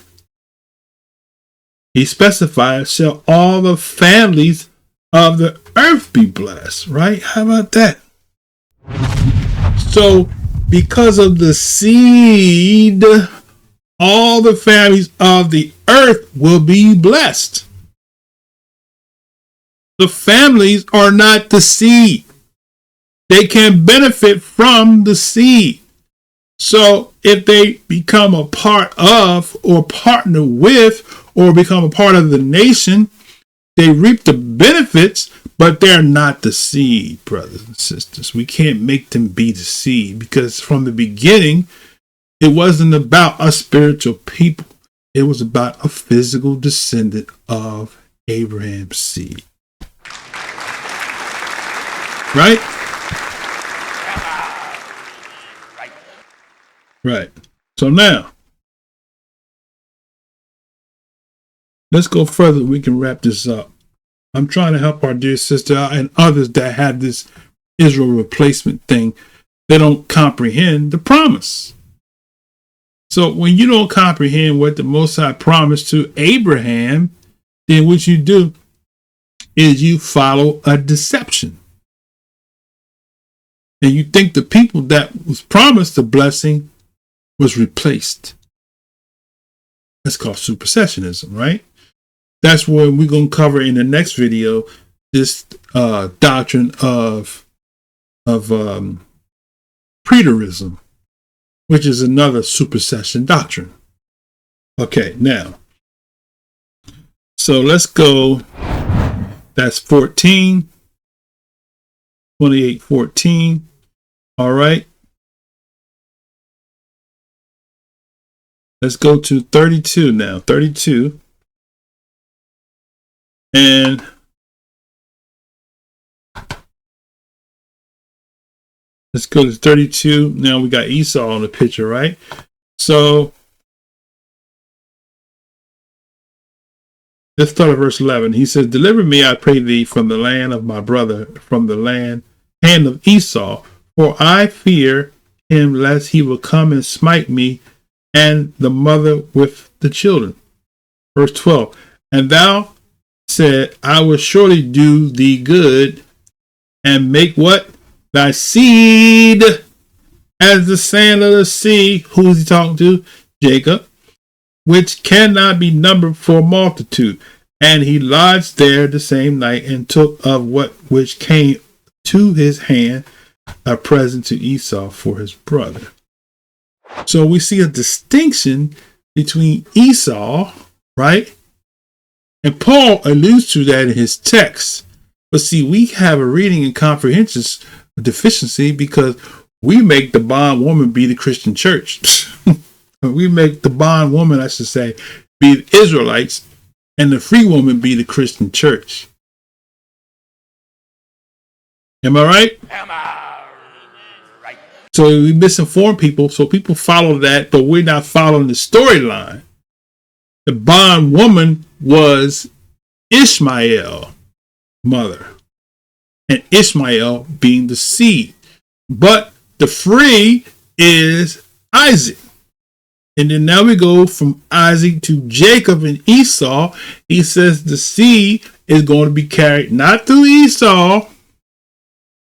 he specifies, shall all the families of the earth be blessed. Right? How about that? So, because of the seed, all the families of the earth will be blessed. The families are not the seed. They can benefit from the seed. So if they become a part of or partner with or become a part of the nation, they reap the benefits, but they're not the seed, brothers and sisters. We can't make them be the seed because from the beginning, it wasn't about a spiritual people. It was about a physical descendant of Abraham's seed. Right? Right. So now, let's go further. We can wrap this up. I'm trying to help our dear sister out and others that have this Israel replacement thing. They don't comprehend the promise. So when you don't comprehend what the Most High promised to Abraham, then what you do is you follow a deception. And you think the people that was promised the blessing was replaced. That's called supersessionism, right? That's what we're going to cover in the next video, this doctrine of preterism, which is another supersession doctrine. Okay, now, so let's go. That's 14, 28:14. All right. Let's go to 32 now. 32. And let's go to 32. Now we got Esau on the picture, right? So let's start at verse 11. He says, deliver me, I pray thee, from the land of my brother, from the hand of Esau, for I fear him lest he will come and smite me and the mother with the children. Verse 12. And thou said, I will surely do thee good and make what? Thy seed as the sand of the sea. Who is he talking to? Jacob, which cannot be numbered for multitude. And he lodged there the same night and took of what which came to his hand a present to Esau for his brother. So we see a distinction between Esau, right? And Paul alludes to that in his text. But see, we have a reading and comprehension deficiency because we make the bondwoman be the Christian church. We make the bondwoman, I should say, be the Israelites, and the free woman be the Christian church. Am I right? Am I right? So we misinform people, so people follow that, but we're not following the storyline. The bondwoman was Ishmael's mother, and Ishmael being the seed. But the free is Isaac. And then now we go from Isaac to Jacob and Esau. He says the seed is going to be carried not through Esau,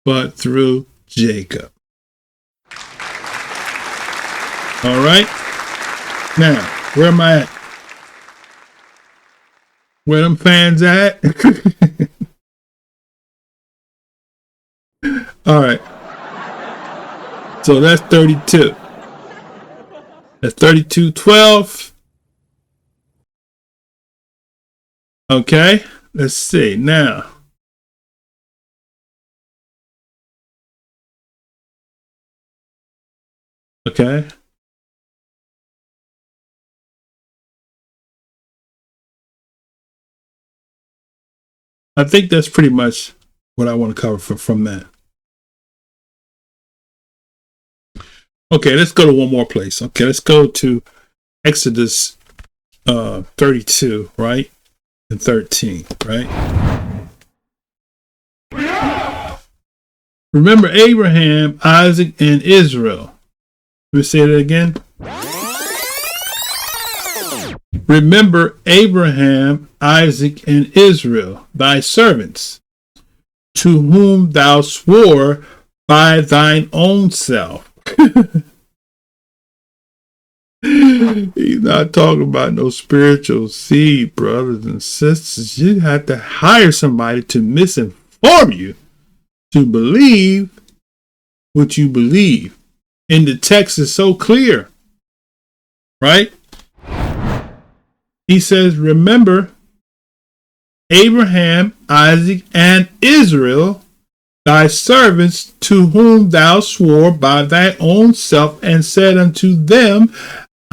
but through Jacob. All right. Now, where am I at? Where them fans at? All right. So that's 32. That's 32:12. Okay. Let's see now. Okay. I think that's pretty much what I want to cover from that. Okay, let's go to one more place. Okay, let's go to Exodus 32, right? And 13, right? Remember Abraham, Isaac, and Israel. Let me say that again. Remember Abraham, Isaac, and Israel, thy servants, to whom thou swore by thine own self. He's not talking about no spiritual seed, brothers and sisters. You have to hire somebody to misinform you to believe what you believe. And the text is so clear, right? He says, remember Abraham, Isaac, and Israel, thy servants, to whom thou swore by thy own self, and said unto them,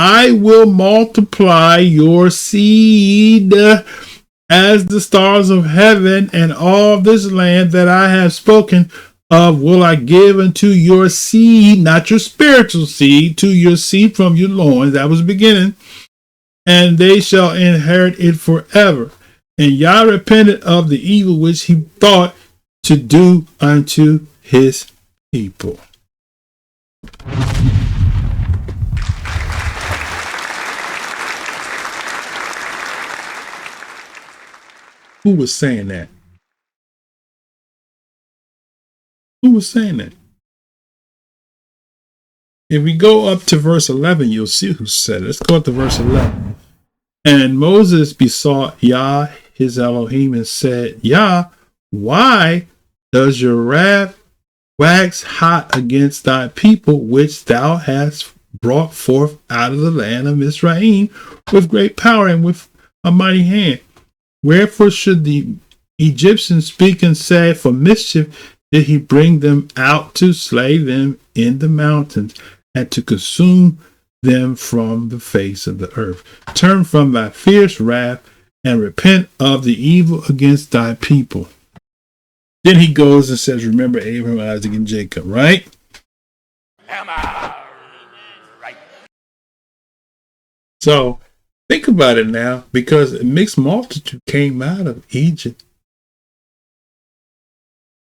I will multiply your seed as the stars of heaven, and all this land that I have spoken of will I give unto your seed, not your spiritual seed, to your seed from your loins. That was the beginning. And they shall inherit it forever. And Yah repented of the evil which he thought to do unto his people. Who was saying that? Who was saying that? If we go up to verse 11, you'll see who said it. Let's go up to verse 11. And Moses besought Yah, his Elohim, and said, Yah, why does your wrath wax hot against thy people, which thou hast brought forth out of the land of Israel with great power and with a mighty hand? Wherefore should the Egyptians speak and say, for mischief did he bring them out to slay them in the mountains and to consume them from the face of the earth? Turn from thy fierce wrath and repent of the evil against thy people. Then he goes and says, remember Abraham, Isaac, and Jacob, right? Am I right? So think about it now, because a mixed multitude came out of Egypt,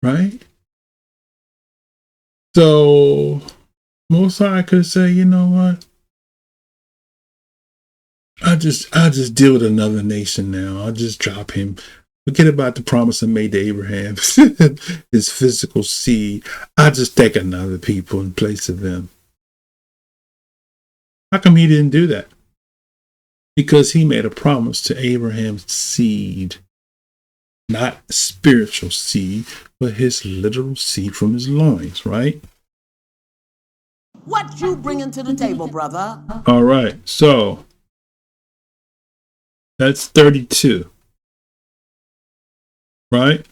right? So Most High could say, you know what? I'll just deal with another nation now. I'll just drop him. Forget about the promise I made to Abraham, his physical seed. I'll just take another people in place of them. How come he didn't do that? Because he made a promise to Abraham's seed. Not spiritual seed, but his literal seed from his loins, right? What you bringing to the table, brother? All right, so that's 32, right?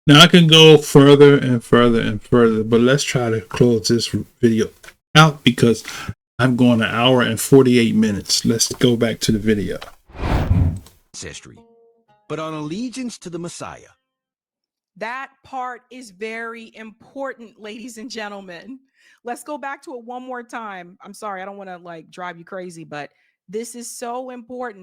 Now I can go further and further and further, but let's try to close this video out because I'm going 1 hour and 48 minutes. Let's go back to the video. Ancestry, but on allegiance to the Messiah. That part is very important, ladies and gentlemen. Let's go back to it one more time. I'm sorry, I don't want to drive you crazy, but this is so important.